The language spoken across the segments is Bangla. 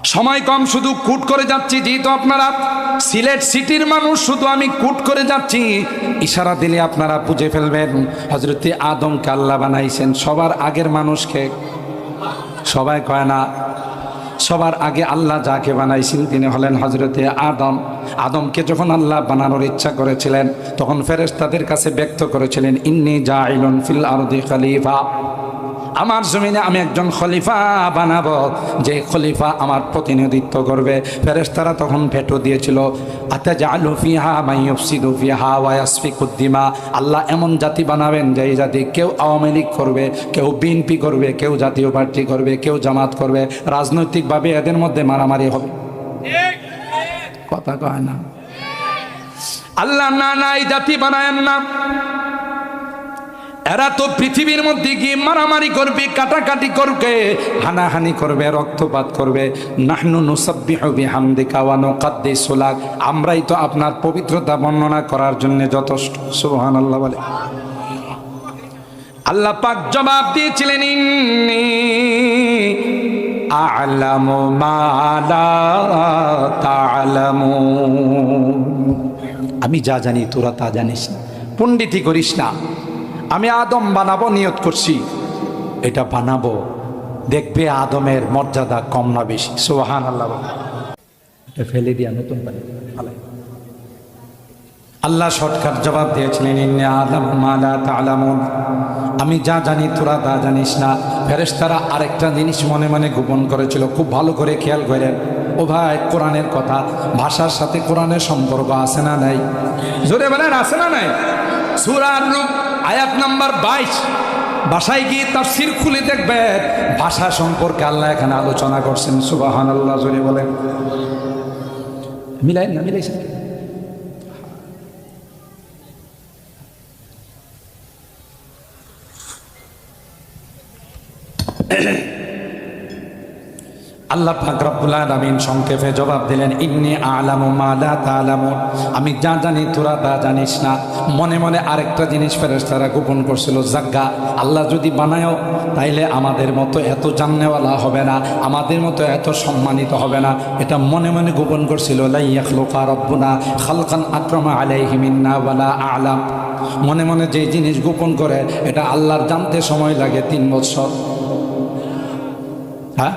সময় কম, শুধু কুট করে যাচ্ছি। যেহেতু আপনারা সিলেট সিটির মানুষ, শুধু আমি কুট করে যাচ্ছি, ইশারা দিলে আপনারা বুঝে ফেলবেন। হযরতে আদমকে আল্লাহ বানাইছেন সবার আগের মানুষকে। সবাই কয় না, সবার আগে আল্লাহ যাকে বানাইছেন তিনি হলেন হযরতে আদম। আদমকে যখন আল্লাহ বানানোর ইচ্ছা করেছিলেন, তখন ফেরেশতাদের কাছে ব্যক্ত করেছিলেন, ইন্নী জাইলুন ফিল আরদি খলিফা, আমার জমিনে আমি একজন খলিফা বানাবো, যে খলিফা আমার প্রতিনিধিত্ব করবে। ফেরেশতারা তখন ভেটো দিয়েছিল, আতাজালু ফিহা মান ইউফসিদু ফিহা ওয়া ইয়াসফিকুদ দিমা, আল্লাহ এমন জাতি বানাবেন যে এই জাতি কেউ আওয়ামী লীগ করবে, কেউ বিএনপি করবে, কেউ জাতীয় পার্টি করবে, কেউ জামাত করবে, রাজনৈতিকভাবে এদের মধ্যে মারামারি হবে। কথা কয় না আল্লাহ, না না, এই জাতি বানায়েন না। এরা তো পৃথিবীর মধ্যে গিয়ে মারামারি করবে, কাটাকাটি করবে, হানাহানি করবে, রক্তপাত করবে। নাহনু নুসাব্বিহু বিহামদিকা ওয়া নুকাদ্দিসু লাক, আমরাই তো আপনার পবিত্রতা বর্ণনা করার জন্য যথেষ্ট। সুবহানাল্লাহ বলে। আল্লাহ পাক জবাব দিয়েছিলেন, ইন্নী আ'লামু মা লা তা'লামুন, আমি যা জানি তোরা তা জানিস না। পণ্ডিতি করিস না। আমি আদম বানাবো, নিয়ত করছি, এটা বানাবো, দেখবে আদমের মর্যাদা কম না বেশি। সুবহানাল্লাহ। এটা ফেলে দিয়া নতুন বানিয়ে আল্লাহ শর্টকাট জবাব দিয়েছিলেন, ইন্নী আ'লামু মা লা তা'লামুন, আমি যা জানি তোরা তা জানিস না। ফেরেশতারা আরেকটা জিনিস মনে মনে গোপন করেছিল, খুব ভালো করে খেয়াল করেন। ও ভাই, কোরআনের কথা, ভাষার সাথে কোরআনের সম্পর্ক আছে না নাই? জোরে বলেন, আছে না নাই? সূরা আর-রূম আয়াত নাম্বার 22, ভাষায় গিয়ে তাফসীর খুলে দেখবেন, ভাষা সম্পর্কে আল্লাহ এখানে আলোচনা করছেন। সুবহানাল্লাহ, জোরে বলেন। মিলাই না, মিলাইছেন? আল্লাহ পাক রব্বুল আলামিন সংক্ষেপে জবাব দিলেন, ইন্নী আ'লামু মা লা তা'লামুন, আমি যা জানি তোরা তা জানিস না। মনে মনে আরেকটা জিনিস ফেরেশতারা গোপন করছিল, জাগ্গা আল্লাহ যদি বানায়ও তাইলে আমাদের মতো এত জাননেওয়ালা হবে না, আমাদের মতো এত সম্মানিত হবে না। এটা মনে মনে গোপন করছিল। লা ইয়াখলুকা রাব্বুনা খালকান আকরামা আলাইহি মিন্না ওয়ালা আ'লাম, মনে মনে যে জিনিস গোপন করে এটা আল্লাহর জানতে সময় লাগে 3 বছর। হ্যাঁ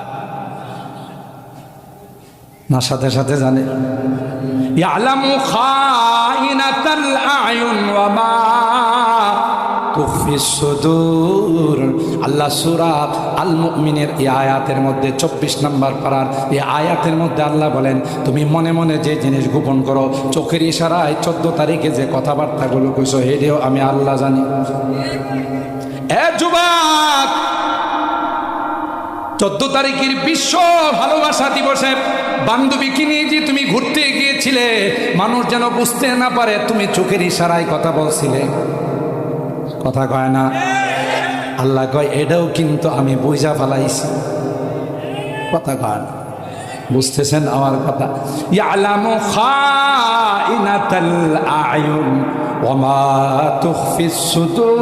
না, সাথে সাথে জানে। ইয়ালামু খাইনাতাল আয়ুন ওয়া মা তুখফিস সুদূর। আল্লাহ সূরা আল মুমিনের এই আয়াতের মধ্যে 24 নম্বর পারার এই আয়াতের মধ্যে আল্লাহ বলেন, তুমি মনে মনে যে জিনিস গোপন করো, চোখের ইশারায় 14 তারিখে যে কথাবার্তাগুলো কইছো, এটাও আমি আল্লাহ জানি। এ যুবক, 14 তারিখের বিশ্ব ভালোবাসা দিবসে বান্ধবীকে নিয়ে যে তুমি ঘুরতে গিয়েছিলে, মানুষ যেন বুঝতে না পারে তুমি চোখের ইশারায় কথা বলছিলে। কথা কয় না? আল্লাহ কয়, এটাও কিন্তু আমি বুঝা ফেলাইছি। কথা কয় না? বুঝতেছেন আমার কথা? ইয়ালামু খাইনাতাল আয়ুন ওয়া মা তুখফিস সুদূর,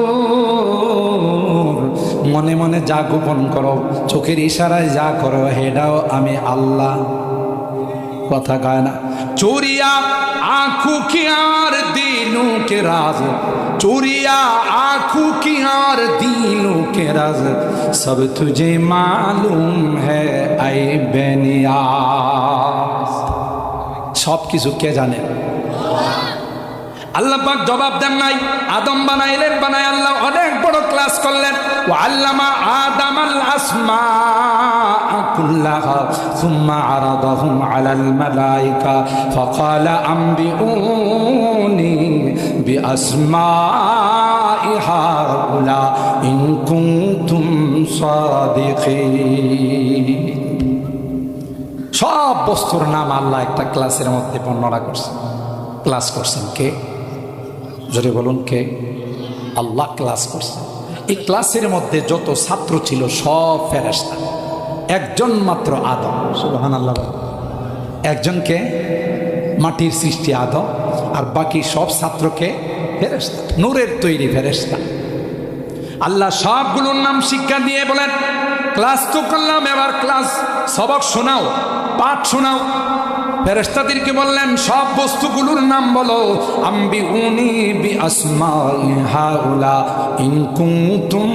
মনে মনে যা গোপন করো, চোখের ইশারায় যা করো, হেডাও আমি আল্লাহ। কথা কয় না? চোরিয়া आंखों की और दिलों के राज, चोरिया आंखों की और दिलों के राज, सब तुझे मालूम है ऐ बेनियाज। सब কিছু কে জানে? আল্লাহ পাক জবাব দেন নাই। আদম বানাইলেন, বানাই আল্লাহ অনেক বড় ক্লাস করলেন। ওয়া আল্লামা আদামাল আসমা কুল্লাহা সুম্মা আরাদাহুম আলাল মালাইকা ফাকালা আনবিউনি বিআসমাই হাউলা ইন কুনতুম সাদিকিন। সব বস্তুর নাম আল্লাহ একটা ক্লাসের মধ্যে বর্ণনা করছেন। ক্লাস করছেন কে? জোরে বলুন কে? আল্লাহ ক্লাস করছেন। এই ক্লাসের মধ্যে যত ছাত্র ছিল সব ফেরেশতা, একজন মাত্র আদম। সুবহানাল্লাহ। একজনকে মাটির সৃষ্টি আদম, আর বাকি সব ছাত্রকে ফেরেশতা, নূরের তৈরি ফেরেশতা। আল্লাহ সবগুলোর নাম শিক্ষা দিয়ে বলেন, ক্লাস তো করলাম, এবার ক্লাস সবক শোনাও, পাঠ শোনাও। ফেরেশতাদেরকে বললেন সব বস্তুগুলোর নাম বলো। আম্বিউনি বিআসমাই হাউলা ইন কুনতুম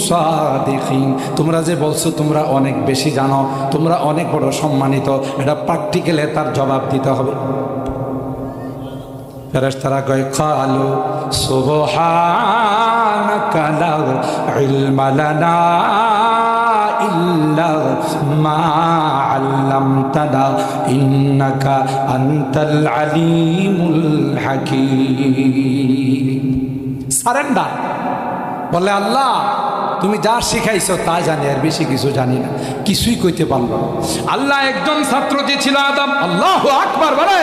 সাদিকিন। তোমরা যে বলছো তোমরা অনেক বেশি জানো, তোমরা অনেক বড় সম্মানিত, এটা প্র্যাকটিক্যালে তার জবাব দিতে হবে। ফেরেশতারা কয় ক্বালু সুবহানাকা লা ইলমা লানা ইল্লা মা আল্লামতানা ইন্নাকা আনতাল আলিমুল হাকীম। সারেন্ডার। বলে আল্লাহ তুমি যা শিখাইছো তা জানি, আর বেশি কিছু জানি না, কিছুই কইতে পারলো না। আল্লাহ একজন ছাত্র যে ছিল আদম, আল্লাহু আকবার বলে,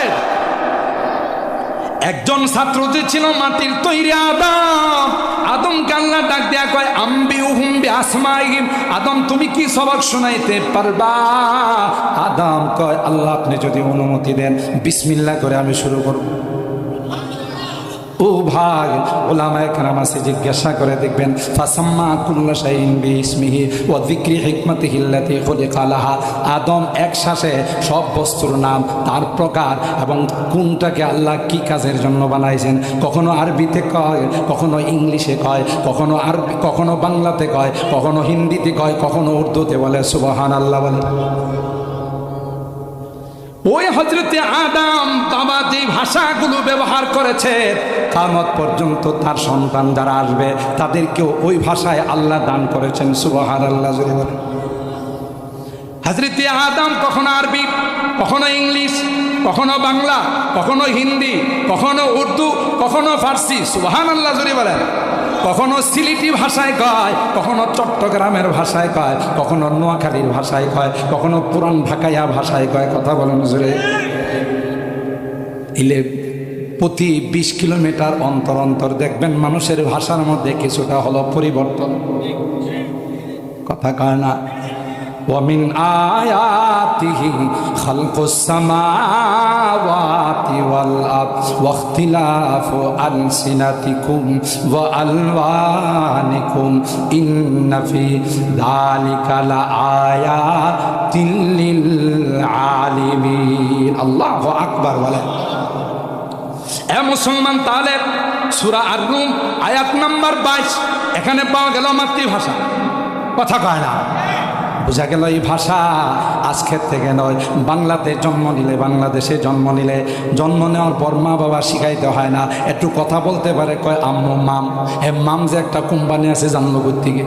একজন ছাত্র যে ছিল মাটির তৈরি আদম, আদমকে আল্লাহ ডাক দেয়া কয় আম্বিউহুম বিআসমাইহিম। আদম তুমি কি সবক শোনাইতে পারবা? আদম কয় আল্লাহ আপনি যদি অনুমতি দেন বিসমিল্লাহ করে আমি শুরু করব। ও ভাই, ওলামায়ে কেরাম আছে জিজ্ঞাসা করে দেখবেন, ফাসাম্মা কুল্লা শাইইন বিইসমিহি ওয়া যিকরি হিকমাতিহি আল্লাতী খুলিকা লাহা। আদম এক শ্বাসে সব বস্তুর নাম, তার প্রকার এবং কোনটাকে আল্লাহ কি কাজের জন্য বানাইছেন, কখনো আরবিতে কয়, কখনো ইংলিশে কয়, কখনো আরবি, কখনো বাংলাতে কয়, কখনো হিন্দিতে কয়, কখনো উর্দুতে বলে সুবহানাল্লাহ বলে। ওই হযরতে আদম বাবা যে ভাষাগুলো ব্যবহার করেছে, কিয়ামত পর্যন্ত তার সন্তান যারা আসবে তাদেরকেও ওই ভাষায় আল্লাহ দান করেছেন। সুবহানাল্লাহ জোরে বলে। হযরতে আদম কখনো আরবি, কখনো ইংলিশ, কখনো বাংলা, কখনো হিন্দি, কখনো উর্দু, কখনো ফার্সি, সুবহানাল্লাহ জোরে বলে। কখনো সিলেটি ভাষায় কয়, কখনো চট্টগ্রামের ভাষায় কয়, কখনো নোয়াখালীর ভাষায় কয়, কখনো পুরান ঢাকাইয়া ভাষায় কয়। কথা বলেন জোরে। প্রতি 20 কিলোমিটার অন্তর অন্তর দেখবেন মানুষের ভাষার মধ্যে কিছুটা হলো পরিবর্তন। কথা কয় না? ومن آياته خلق السماوات والأرض واختلاف ألسنتكم وألوانكم إن في ذلك لآيات للعالمين। الله أكبر ولا এ মুসলমান, তাহলে সূরা আর-রুম আয়াত নাম্বার 22 এখানে পাওয়া গেল মাতৃভাষা। কথা কয় না? বোঝা গেল এই ভাষা আজকের থেকে নয়। বাংলাতে জন্ম নিলে, বাংলাদেশে জন্ম নিলে, জন্ম নেওয়ার পর মা বাবা শিখাইতে হয় না, একটু কথা বলতে পারে, কয় আম্মু মাম। মাম যে একটা কোম্পানি আছে জানলো কোত্থেকে?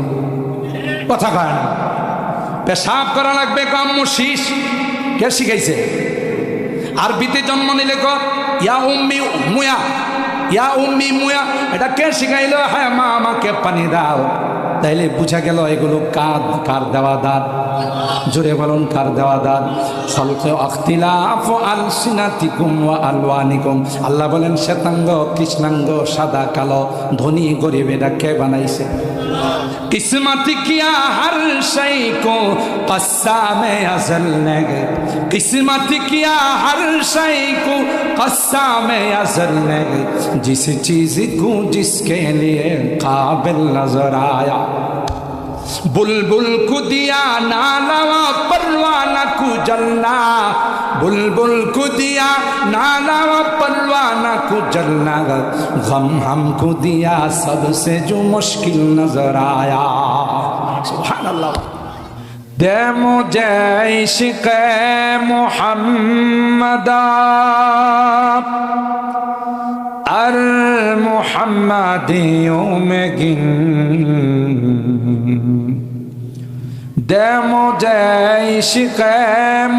কথা কয় না? পেশাব করা লাগবে, কয় আম্মু শীষ। কে শিখাইছে? আরবিতে জন্ম নিলে কয় ইয়া উম্মি মুয়া, ইয়া উম্মি মুয়া। এটা কে শিখাইলো? হ্যাঁ মা আমাকে পানি দাও। তাইলে বুঝা গেল এগুলো কার দেওয়া দান? জোরে বলুন, কার দেওয়া দান? ইখতিলাফু আলসিনাতিকুম ওয়া আলওয়ানিকুম। আল্লাহ বলেন শ্বেতাঙ্গ কৃষ্ণাঙ্গ, সাদা কালো, ধনী গরিব, এটা কে বানাইছে? किस्मत किया हर शय को कस्सामे अज़ल ने, किस्मत किया हर शय को कस्सामे अज़ल ने, जिस चीज को जिसके लिए काबिल नजर आया। बुलबुल को दिया नालवा परवाना को जलना, बुलबुल को दिया नालवा परवाना को जलना, गम हमको दिया सबसे जो मुश्किल नजर आया। सुभान अल्लाह। दे मुझे इश्क़ मुहम्मदा अर मुहम्मदियों में गिन, दे मुझे इश्क़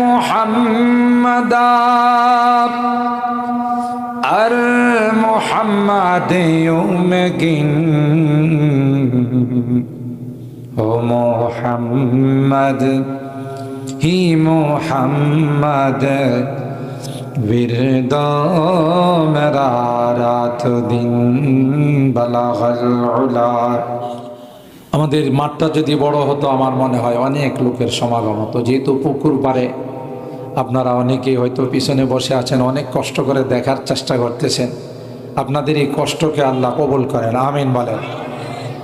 मुहम्मदा अर मुहम्मदियों में गिन, ओ मुहम्मद ही मुहम्मद विरदो मेरा रात दिन बलागल उला। আমাদের মাঠটা যদি বড় হতো আমার মনে হয় অনেক লোকের সমাগম হতো। যেহেতু পুকুর পাড়ে, আপনারা অনেকেই হয়তো পিছনে বসে আছেন, অনেক কষ্ট করে দেখার চেষ্টা করতেছেন। আপনাদের এই কষ্টকে আল্লাহ কবুল করেন, আমিন বলেন।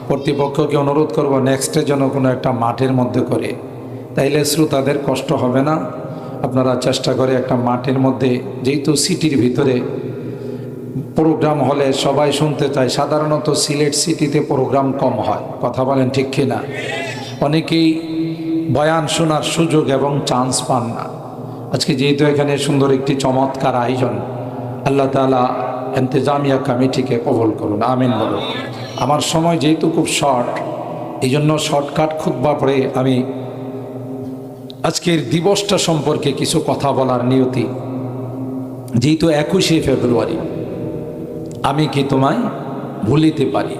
কর্তৃপক্ষকে অনুরোধ করব নেক্সটে যেন কোনো একটা মাঠের মধ্যে করে, তাইলে শ্রোতাদের কষ্ট হবে না। আপনারা চেষ্টা করে একটা মাঠের মধ্যে, যেহেতু সিটির ভিতরে প্রোগ্রাম হলে সবাই শুনতে চায়, সাধারণত সিলেট সিটিতে প্রোগ্রাম কম হয়, কথা বলেন ঠিক কিনা? অনেকেই বয়ান শোনার সুযোগ এবং চান্স পান না। আজকে যেহেতু এখানে সুন্দর একটি চমৎকার আয়োজন, আল্লাহ তাআলা ইন্তেজামিয়া কমিটিকে কবুল করুন, আমিন বলুন। আমার সময় যেহেতু খুব শর্ট, এই জন্য শর্টকাট খুতবা পড়ে আমি আজকের দিবসটা সম্পর্কে কিছু কথা বলার নিয়তি। যেহেতু 21শে ফেব্রুয়ারি, আমি কি তোমায় ভুলিতে পারি,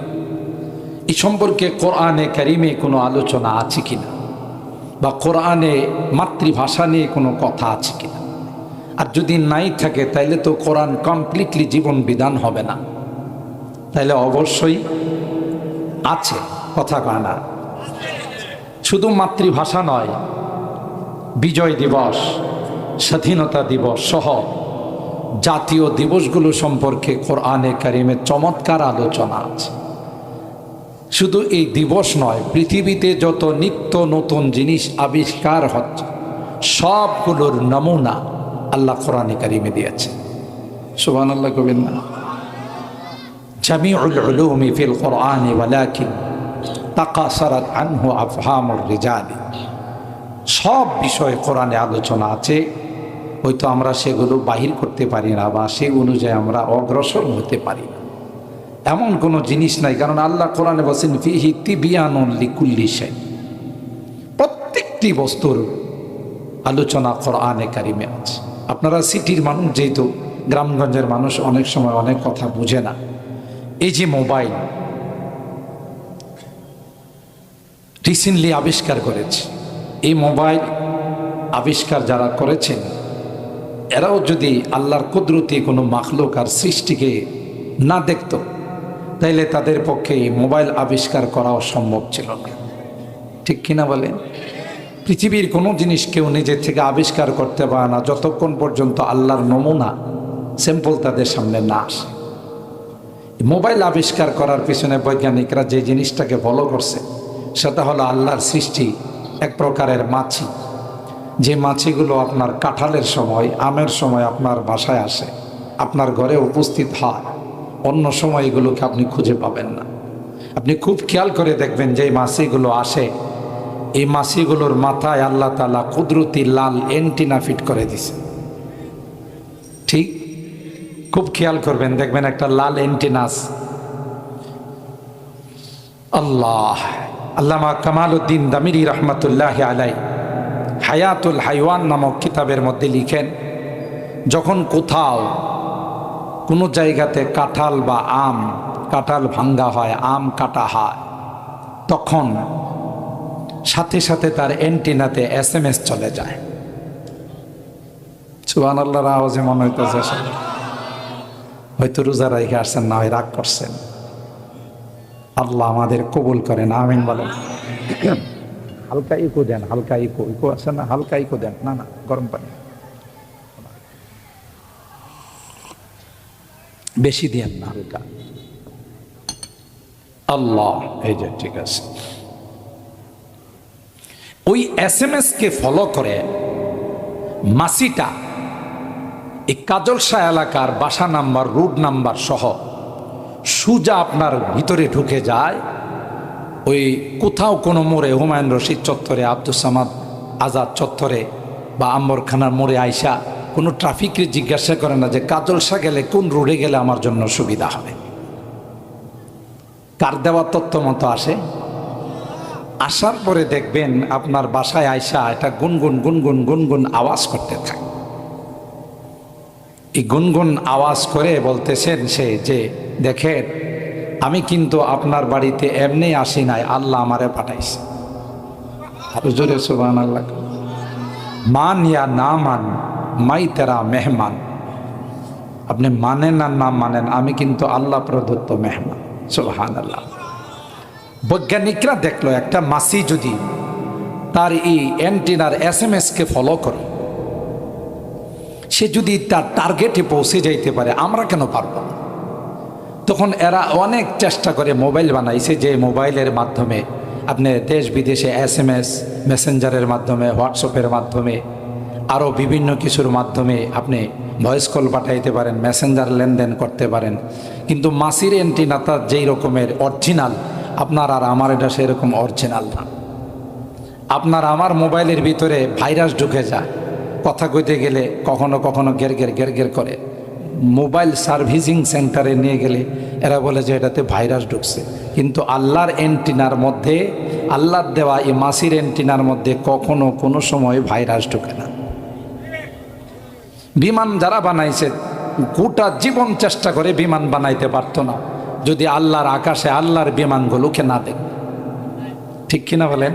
এই সম্পর্কে কোরআনে কারিমে কোনো আলোচনা আছে কিনা, বা কোরআনে মাতৃভাষা নিয়ে কোনো কথা আছে কিনা। আর যদি নাই থাকে তাইলে তো কোরআন কমপ্লিটলি জীবন বিধান হবে না। তাইলে অবশ্যই আছে, কথা কয় না। শুধু মাতৃভাষা নয়, বিজয় দিবস, স্বাধীনতা দিবস সহ জাতীয় দিবসগুলো সম্পর্কে কোরআনে কারিমে চমৎকার আলোচনা আছে। শুধু এই দিবস নয়, পৃথিবীতে যত নিত্য নতুন জিনিস আবিষ্কার হচ্ছে সবগুলোর নমুনা আল্লাহ কোরআনে কারিমে দিয়েছে। সুবহানাল্লাহ কবেন না? জামিউল উলুমি ফিল কোরআনি ওয়ালাকিন তাকাসারাত আনহু আফহামুর রিজালি। সব বিষয়ে কোরআনে আলোচনা আছে, হয়তো আমরা সেগুলো বাহির করতে পারি না, বা সে অনুযায়ী আমরা অগ্রসর হতে পারি না। এমন কোনো জিনিস নাই, কারণ আল্লাহ কোরআনে বলেন ফিহি তিবিয়ানুন লিকুল্লি শাই। প্রত্যেকটি বস্তুর আলোচনা কোরআনে কারিমে আছে। আপনারা সিটির মানুষ, যেহেতু গ্রামগঞ্জের মানুষ অনেক সময় অনেক কথা বুঝে না। এই যে মোবাইল রিসেন্টলি আবিষ্কার করেছে, এই মোবাইল আবিষ্কার যারা করেছেন এরাও যদি আল্লাহর কুদরতি কোনো মাখলুক আর সৃষ্টিকে না দেখত, তাইলে তাদের পক্ষে মোবাইল আবিষ্কার করাও সম্ভব ছিল না, ঠিক কিনা বলেন? পৃথিবীর কোনো জিনিস কেউ নিজের থেকে আবিষ্কার করতে পারে না যতক্ষণ পর্যন্ত আল্লাহর নমুনা স্যাম্পল তাদের সামনে না আসে। মোবাইল আবিষ্কার করার পিছনে বৈজ্ঞানিকরা যে জিনিসটাকে ফলো করছে সেটা হলো আল্লাহর সৃষ্টি এক প্রকারের মাছি, যে মাছিগুলো আপনার কাঁঠালের সময়, আমের সময় আপনার বাসায় আসে, আপনার ঘরে উপস্থিত হয়, অন্য সময় এগুলোকে আপনি খুঁজে পাবেন না। আপনি খুব খেয়াল করে দেখবেন যে এই মাছিগুলো আসে, এই মাছিগুলোর মাথায় আল্লাহ তাআলা কুদরতি লাল এন্টিনা ফিট করে দিছে। ঠিক, খুব খেয়াল করবেন, দেখবেন একটা লাল এন্টিনাস। আল্লামা কামালউদ্দিন দামিরি রহমতুল্লাহ আলাই হায়াতুল হাইওয়ান নামক কিতাবের মধ্যে লিখেন, যখন কোথাও কোনো জায়গাতে কাঁঠাল বা কাঁঠাল ভাঙ্গা হয়, আম কাটা হয়, তখন সাথে সাথে তার অ্যান্টিনাতে SMS চলে যায়। সুবহানাল্লাহর আওয়াজে মনে হইতেছে হয়তো রোজা রেখে আসছেন, না হয় রাগ করছেন। আল্লাহ আমাদের কবুল করেন, আমিন বলেন। হালকা ইকো দেন, হালকা ইকো আছে না, হালকা ইকো দেন। না না, গরম পানি বেশি দেন না, হালকা। আল্লাহ, এই যে ঠিক আছে। ওই SMS কে ফলো করে মাসিটা এই কাজলশাহ এলাকার বাসা নাম্বার, রুট নাম্বার সহ সুজা আপনার ভিতরে ঢুকে যায়। ওই কোথাও কোনো মোড়ে, হুমায়ুন রশিদ চত্বরে, আব্দুস সামাদ আজাদ চত্বরে বা আম্বরখানার মোড়ে আইসা কোনো ট্রাফিককে জিজ্ঞাসা করে না যে কাজলশাহ গেলে কোন রোডে গেলে আমার জন্য সুবিধা হবে। কার দেওয়া তথ্য মতো আসে। আসার পরে দেখবেন আপনার বাসায় আইসা এটা গুনগুন গুনগুন গুনগুন আওয়াজ করতে থাকে। এই গুনগুন আওয়াজ করে বলতেছেন সে যে, দেখেন আমি কিন্তু আপনার বাড়িতে এমনি আসি নাই, আল্লাহ আমারে পাঠাইছে। হুজুরে সুবহানাল্লাহ। মান ইয়া না মান, মাই তেরা মেহমান। আপনি মানেন আর না মানেন, আমি কিন্তু আল্লাহ প্রদত্ত মেহমান। সুবহানাল্লাহ। বৈজ্ঞানিকরা দেখলো একটা মাছি যদি তার এই অ্যান্টিনার SMS কে ফলো করে, সে যদি তার টার্গেটে পৌঁছে যাইতে পারে, আমরা কেন পারব না? তখন এরা অনেক চেষ্টা করে মোবাইল বানাইছে, যে মোবাইলের মাধ্যমে আপনি দেশ বিদেশে SMS মেসেঞ্জারের মাধ্যমে, হোয়াটসঅ্যাপের মাধ্যমে, আরও বিভিন্ন কিছুর মাধ্যমে আপনি ভয়েস কল পাঠাইতে পারেন, মেসেঞ্জার লেনদেন করতে পারেন। কিন্তু মাসির অ্যান্টিনাটা যেই রকমের অরিজিনাল, আপনার আর আমার এটা সেরকম অরিজিনাল না। আপনার আমার মোবাইলের ভিতরে ভাইরাস ঢুকে যায়, কথা কইতে গেলে কখনো কখনো গের করে। মোবাইল সার্ভিসিং সেন্টারে নিয়ে গেলে এরা বলে যে এটাতে ভাইরাস ঢুকছে। কিন্তু আল্লাহর অ্যান্টিনার মধ্যে, আল্লাহর দেওয়া এই মাসির অ্যান্টিনার মধ্যে কখনো কোনো সময় ভাইরাস ঢুকে না। বিমান যারা বানাইছে গোটা জীবন চেষ্টা করে বিমান বানাইতে পারতো না যদি আল্লাহর আকাশে আল্লাহর বিমানগুলোকে না দেখ। ঠিক কিনা বলেন?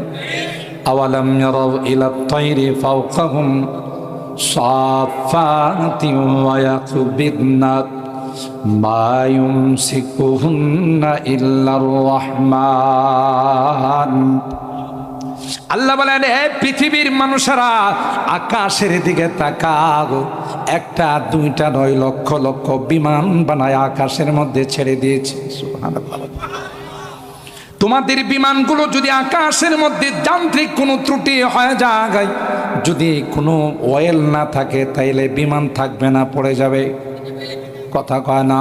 আওয়ালাম ইয়ারাউ ইলাত তায়রি ফাওকাহুম সাফাতিন ওয়া ইয়াকবিদনা মা ইউমসিকুহুন্না ইল্লার রহমান। আল্লাহ বলেন, হে পৃথিবীর মানুষেরা, আকাশের দিকে তাকাও। একটা দুইটা নয়, লক্ষ লক্ষ বিমান বানায় আকাশের মধ্যে ছেড়ে দিয়েছে। সুবহানাল্লাহ। তোমাদের বিমানগুলো যদি আকাশের মধ্যে যান্ত্রিক কোনো ত্রুটি হয়ে যায়, যদি কোনো অয়েল না থাকে, তাইলে বিমান থাকবে না, পড়ে যাবে। কথা কয় না?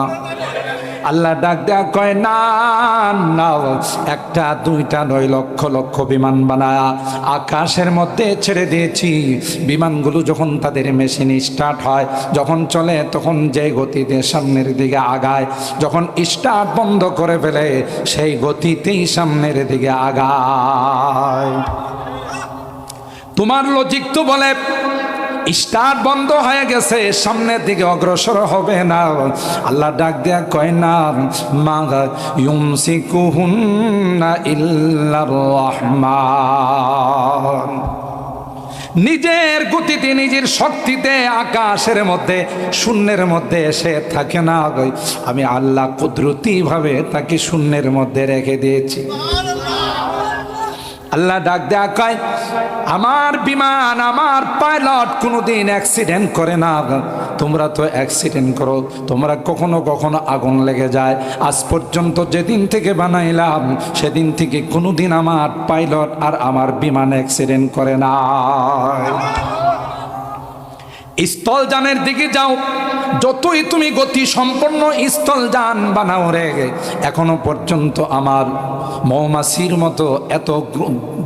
আল্লাহ ডাক দেয়া কয়, না না, একটা দুইটা নয়, লক্ষ লক্ষ বিমান বানায়া আকাশের মধ্যে ছেড়ে দিয়েছি। বিমানগুলো যখন তাদের মেশিন স্টার্ট হয়, যখন চলে, তখন যে গতিতে সামনের দিকে আগায়, যখন স্টার্ট বন্ধ করে ফেলে সেই গতিতেই সামনের দিকে আগায়। তোমার লজিক তো বলে স্টার্ট বন্ধ হয়ে গেছে, সামনের দিকে অগ্রসর হবে না। আল্লাহ ডাক দেয়া কয়, না, মা ইউমসিকুহুন্না ইল্লার রহমান। নিজের গতিতে, নিজের শক্তিতে আকাশের মধ্যে, শূন্যের মধ্যে এসে থাকে না। আমি আল্লাহ কুদরতি ভাবে তাকে শূন্যের মধ্যে রেখে দিয়েছি। আল্লাহ ডাক দেয়া কয়, আমার বিমান, আমার পাইলট কোনোদিন অ্যাক্সিডেন্ট করে না। তোমরা তো অ্যাক্সিডেন্ট করো, তোমরা কখনো কখনো আগুন লেগে যায়। আজ পর্যন্ত যেদিন থেকে বানাইলাম সেদিন থেকে কোনোদিন আমার পাইলট আর আমার বিমান অ্যাক্সিডেন্ট করে না। স্থলযানের দিকে যাও, যতই তুমি গতি সম্পন্ন স্থলযান বানাও রে, এখনো পর্যন্ত আমার মৌমাছির মতো এত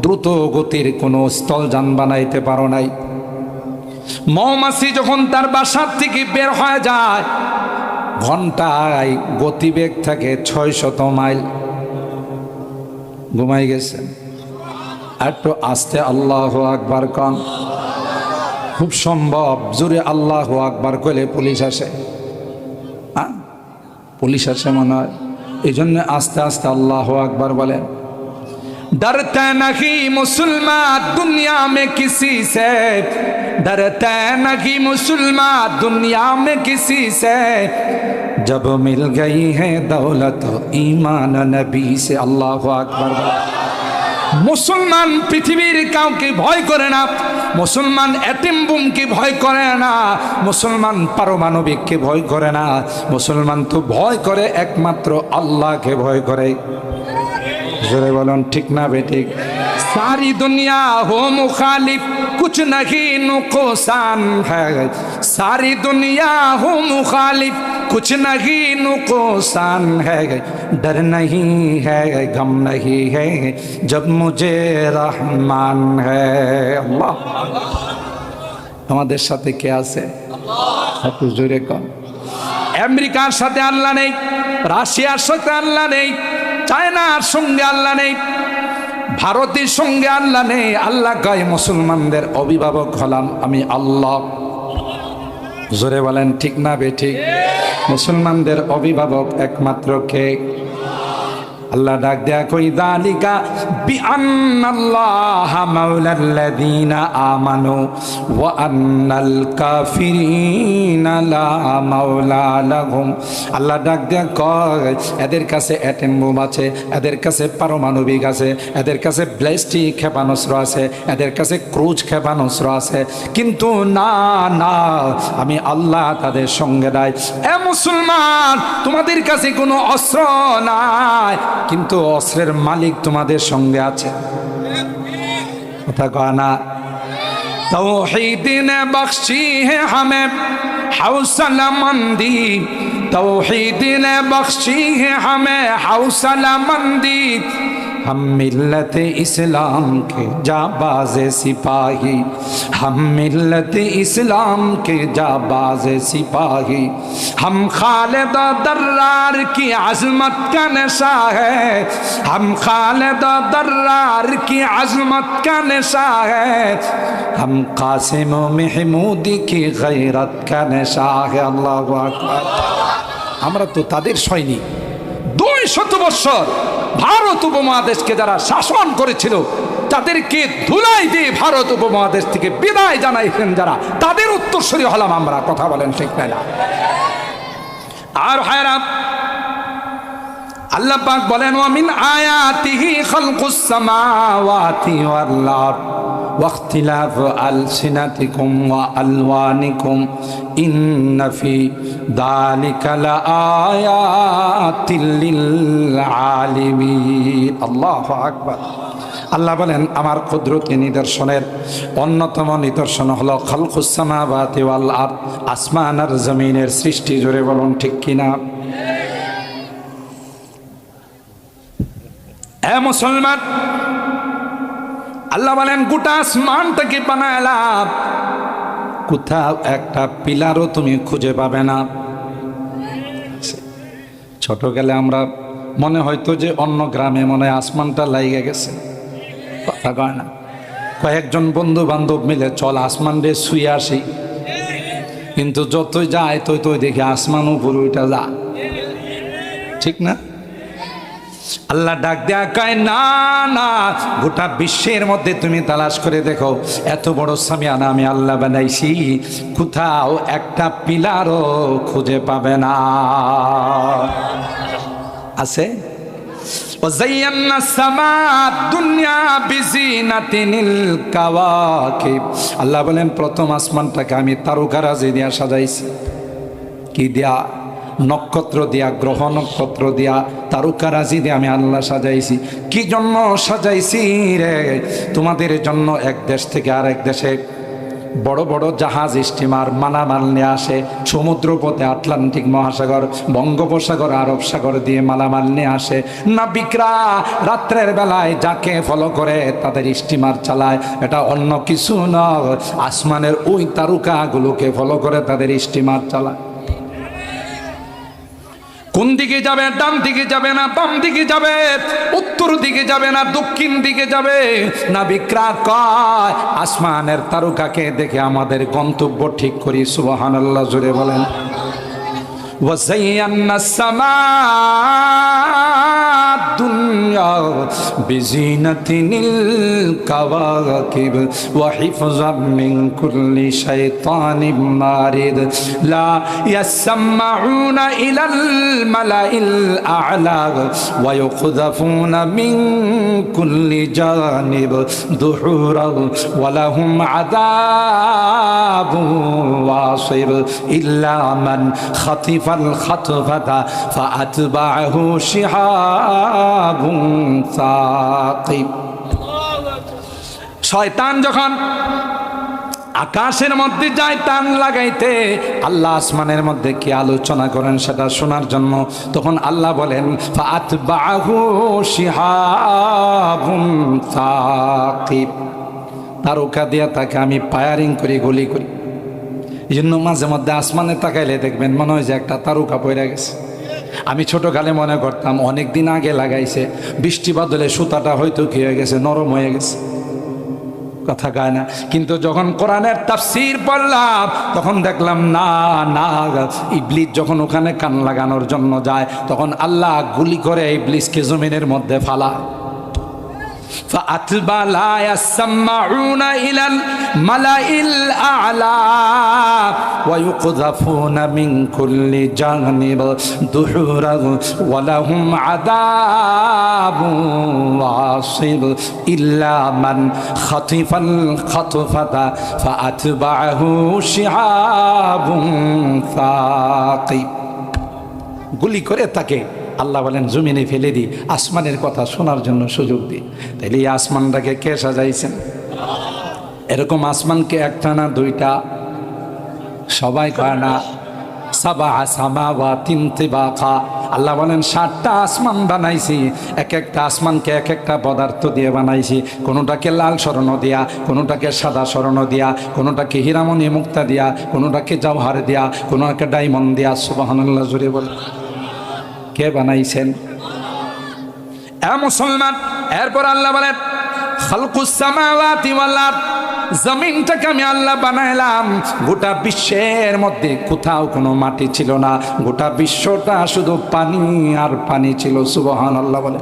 দ্রুত গতির কোনো স্থলযান বানাইতে পারো নাই। মৌমাছি যখন তার বাসার থেকে বের হয়ে যায়, ঘন্টায় গতিবেগ থাকে 600 মাইল। ঘুমাই গেছেন? একটু আস্তে আল্লাহু আকবার কন। খুব সম্ভব জোরে আল্লাহু আকবার কইলে পুলিশ আসে। পুলিশ আসে মনে হয়, এই জন্য আস্তে আস্তে আল্লাহু আকবার বলেন। डरते नहीं मुसलमान दुनिया में किसी से, डरते नहीं मुसलमान दुनिया में किसी से, जब मिल गई है दौलत ईमान नबी से। अल्लाह अकबर। মুসলমান পৃথিবীর কাউকে ভয় করে না, মুসলমান এটিম বুমকে ভয় করে না, মুসলমান পারমাণবিককে ভয় করে না, মুসলমান তো ভয় করে একমাত্র আল্লাহকে ভয় করে। জোরে বলুন ঠিক না বেঠিক? सारी दुनिया हो मुखालिफ कुछ नहीं नुकसान है, सारी दुनिया हो मुखालिफ कुछ नहीं नुकसान है, डर नहीं है गम नहीं है जब मुझे रहमान है। अल्लाह আমাদের সাথে কে আছে? একটু জোরে কর। আমেরিকার সাথে আল্লাহ নেই, রাশিয়ার সাথে আল্লাহ নেই, চায়নার সঙ্গে আল্লাহ নেই, ভারতের সঙ্গে আল্লাহ নেই। আল্লাহ কয় মুসলমানদের অভিভাবক হলাম আমি আল্লাহ। জোরে বলেন ঠিক না বেঠিক? মুসলমানদের অভিভাবক একমাত্র কে? আল্লাহ ডাক দেয়া কই যালিকা বিআন্নাল্লাহা মাওলাল্লাযীনা আমানু ওয়া আন্নাল কাফিরিনা লা মাওলা লাহুম। আল্লাহ ডাক দেয়া কয় এদের কাছে অ্যাটম বোম আছে, এদের কাছে পারমাণবিক আছে, এদের কাছে ব্যালিস্টিক ক্ষেপণাস্ত্র আছে, এদের কাছে ক্রুজ ক্ষেপণাস্ত্র আছে, কিন্তু না না আমি আল্লাহ তাদের সঙ্গে নাই। এ মুসলমান, তোমাদের কাছে কোনো অস্ত্র নাই, কিন্তু অস্ত্রের মালিক তোমাদের সঙ্গে আছে। কথা কয় না? तौहीद ने बख्शी है हमें हौसला मंदी, तौहीद ने बख्शी है हमें हौसला मंदी, हम मिल्लत इस्लाम के जाबाज सिपाही, हम मिल्लत इस्लाम के जाबाज सिपाही, हम खालिद दर्रार की अजमत का नशा है, हम खालिद दर्रार की अजमत का नशा है, हम कासिम महमूदी की गैरत का नशा है। अल्लाहु আকবার। আমরা তো তাদের সৈনিক। 200 বছর ভারত উপমহাদেশকে যারা শাসন করেছিল, তাদেরকে ধুলাই দিয়ে ভারত উপমহাদেশ থেকে বিদায় জানাইছেন যারা, তাদের উত্তরসূরি হলাম আমরা। কথা বলেন ঠিক না? আর ভাইরা, আল্লাহ পাক বলেন ওয়া মিন আয়াতিহি খালকুস সামাওয়াতি ওয়াল আরদ ওয়াখতিলাফু আলসিনাতিকুম ওয়া আলওয়ানিকুম ইন্না ফি যালিকা লাআয়াতিল লিল আলিমিন। আল্লাহু আকবার। আল্লাহ বলেন আমার কুদরতি নিদর্শনের অন্যতম নিদর্শন হলো খালকুস সামাওয়াতি ওয়াল আরদ, আসমান আর জমিনের সৃষ্টি। জোরে বলুন ঠিক কিনা? এ মুসলমান, আল্লাহ বলেন গোটা আসমানটাকে বানালাম, কোথাও একটা পিলারও তুমি খুঁজে পাবে না। ছোট গেলে আমরা মনে হয়তো যে অন্য গ্রামে মনে হয় আসমানটা লাইগে গেছে। কথা কয় না? কয়েকজন বন্ধু বান্ধব মিলে চল আসমান রে শুয়ে আসি, কিন্তু যতই যায় তই দেখি আসমান উপরে ওইটা যা। ঠিক না? আল্লাহ ডাক দেয়া কয় না না, গোটা বিশ্বের মধ্যে তুমি তালাশ করে দেখো, এত বড় সামিয়ানা আমি আল্লাহ বানাইছি, কোথাও একটা পিলারও খুঁজে পাবে না। আছে وزينا السماء الدنيا بزينة الكواكب। আল্লাহ বলেন প্রথম আসমানটাকে আমি তারকারাজি দিয়া সাজাইছি। কি দিয়া? নক্ষত্র দিয়া, গ্রহ নক্ষত্র দিয়া, তারকারাজি দিয়ে আমি আল্লাহ সাজাইছি। কি জন্য সাজাইছি রে? তোমাদের জন্য এক দেশ থেকে আরেক দেশে বড় বড় জাহাজ স্টিমার মালামাল নিয়ে আসে সমুদ্র পথে, আটলান্টিক মহাসাগর, বঙ্গোপসাগর, আরব সাগর দিয়ে মালামাল নিয়ে আসে। নাবিকরা রাত্রের বেলায় যাকে ফলো করে তাদের স্টিমার চালায়। এটা অন্য কিছু নয়, আসমানের ওই তারকাগুলোকে ফলো করে তাদের স্টিমার চালায়। কোন দিকে যাবে? ডান দিকে যাবে না বাম দিকে যাবে, উত্তর দিকে যাবে না দক্ষিণ দিকে যাবে। নাবিকরা কয় আসমানের তারকাকে দেখে আমাদের গন্তব্য ঠিক করি। সুবহানাল্লাহ, জোরে বলেন। وزينا السماء الدنيا بزينة الكواكب وحفظا من كل شيطان مارد لا يسمعون إلى الملأ الأعلى ويقذفون من كل جانب دحورا ولهم عذاب واصب إلا من خطف الخطفة فأتبعه شهاب ثاقب। শয়তান যখন আকাশের মধ্যে যায় টান লাগাইতে, আল্লাহ আসমানের মধ্যে কি আলোচনা করেন সেটা শোনার জন্য, তখন আল্লাহ বলেন ফাআতবাহু শিহাবুন সাকিব। তারকা দিয়া তাকে আমি ফায়ারিং করি, গুলি করি। এই জন্য মাঝে মধ্যে আসমানে তাকাইলে দেখবেন মনে হয় যে একটা তারকা পড়ে গেছে। আমি ছোটকালে মনে করতাম অনেক দিন আগে লাগাইছে, বৃষ্টি বাদলে সুতাটা হয়তো কি হয়ে গেছে, নরম হয়ে গেছে। কথা কয় না। কিন্তু যখন কোরআনের তাফসীর পড়লাম তখন দেখলাম না না, ইবলিস যখন ওখানে কান লাগানোর জন্য যায় তখন আল্লাহ গুলি করে ইবলিসকে জমিনের মধ্যে ফালায়। فأتبع لا يسمعون إلى الملأ الأعلى ويقذفون من كل جانب دحورا ولهم عذاب واصب إلا من خطف الخطفة فأتبعه شهاب ثاقب। গুলি করে তাকে আল্লাহ বলেন জমিনে ফেলে দিই, আসমানের কথা শোনার জন্য সুযোগ দিই। তাইলে এই আসমানটাকে কে সাজাইছেন? এরকম আসমানকে একটা না দুইটা, সবাই কয় না সাবা সামাওয়াতিন তিবাকা। আল্লাহ বলেন 7টা আসমান বানাইছি, এক একটা আসমানকে এক একটা পদার্থ দিয়ে বানাইছি। কোনোটাকে লাল স্বর্ণ দিয়া, কোনোটাকে সাদা স্বর্ণ দিয়া, কোনোটাকে হীরামণি মুক্তা দিয়া, কোনোটাকে জওহার দিয়া, কোনোটাকে ডায়মন্ড দিয়া। সুবহানাল্লাহ জুড়ে বল। কে বানাইছেন? এ মুসলমান, এরপর আল্লাহ বলেন খালকুস সামাওয়াতি ওয়াল আরদ, জমিনটাকে আমি আল্লাহ বানাইলাম। গোটা বিশ্বের মধ্যে কোথাও কোনো মাটি ছিল না, গোটা বিশ্বটা শুধু পানি আর পানি ছিল। সুবহানাল্লাহ বলে।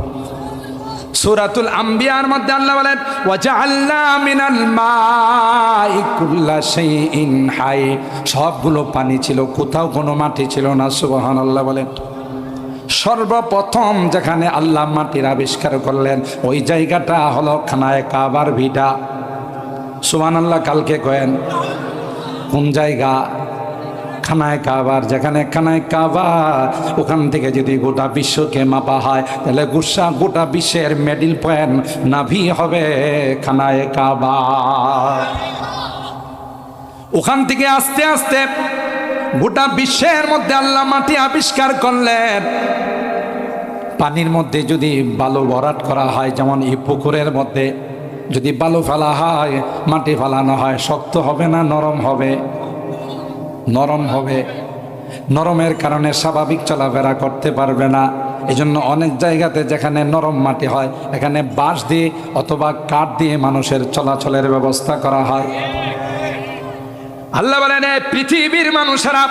সূরাতুল আম্বিয়ার মধ্যে আল্লাহ বলেন ওয়াজআলনা মিনাল মাই কুল্লা শাইইন হাই, সবগুলো পানি ছিল, কোথাও কোনো মাটি ছিল না। সুবহানাল্লাহ বলেন। সর্বপ্রথম যেখানে আল্লাহ মাটির আবিষ্কার করলেন ওই জায়গাটা হলো খানায়ে কাবার ভিটা। সুবহানাল্লাহ। কালকে কয়েন কোন জায়গা? খানায়ে কাবার। যেখানে খানায়ে কাবা, ওখান থেকে যদি গোটা বিশ্বকে মাপা হয় তাহলে গোটা বিশ্বের মিডল পয়েন্ট নাভি হবে খানায়ে কাবা। ওখান থেকে আস্তে আস্তে গোটা বিশ্বের মধ্যে আল্লাহ মাটি আবিষ্কার করলেন। পানির মধ্যে যদি বালু ভরাট করা হয়, যেমন এই পুকুরের মধ্যে যদি বালু ফেলা হয়, মাটি ফেলানো হয়, শক্ত হবে না নরম হবে? নরম হবে। নরমের কারণে স্বাভাবিক চলাফেরা করতে পারবে না। এই জন্য অনেক জায়গাতে যেখানে নরম মাটি হয় এখানে বাঁশ দিয়ে অথবা কাঠ দিয়ে মানুষের চলাচলের ব্যবস্থা করা হয়। আল্লাহ বলেন পৃথিবীর মানুষেরা,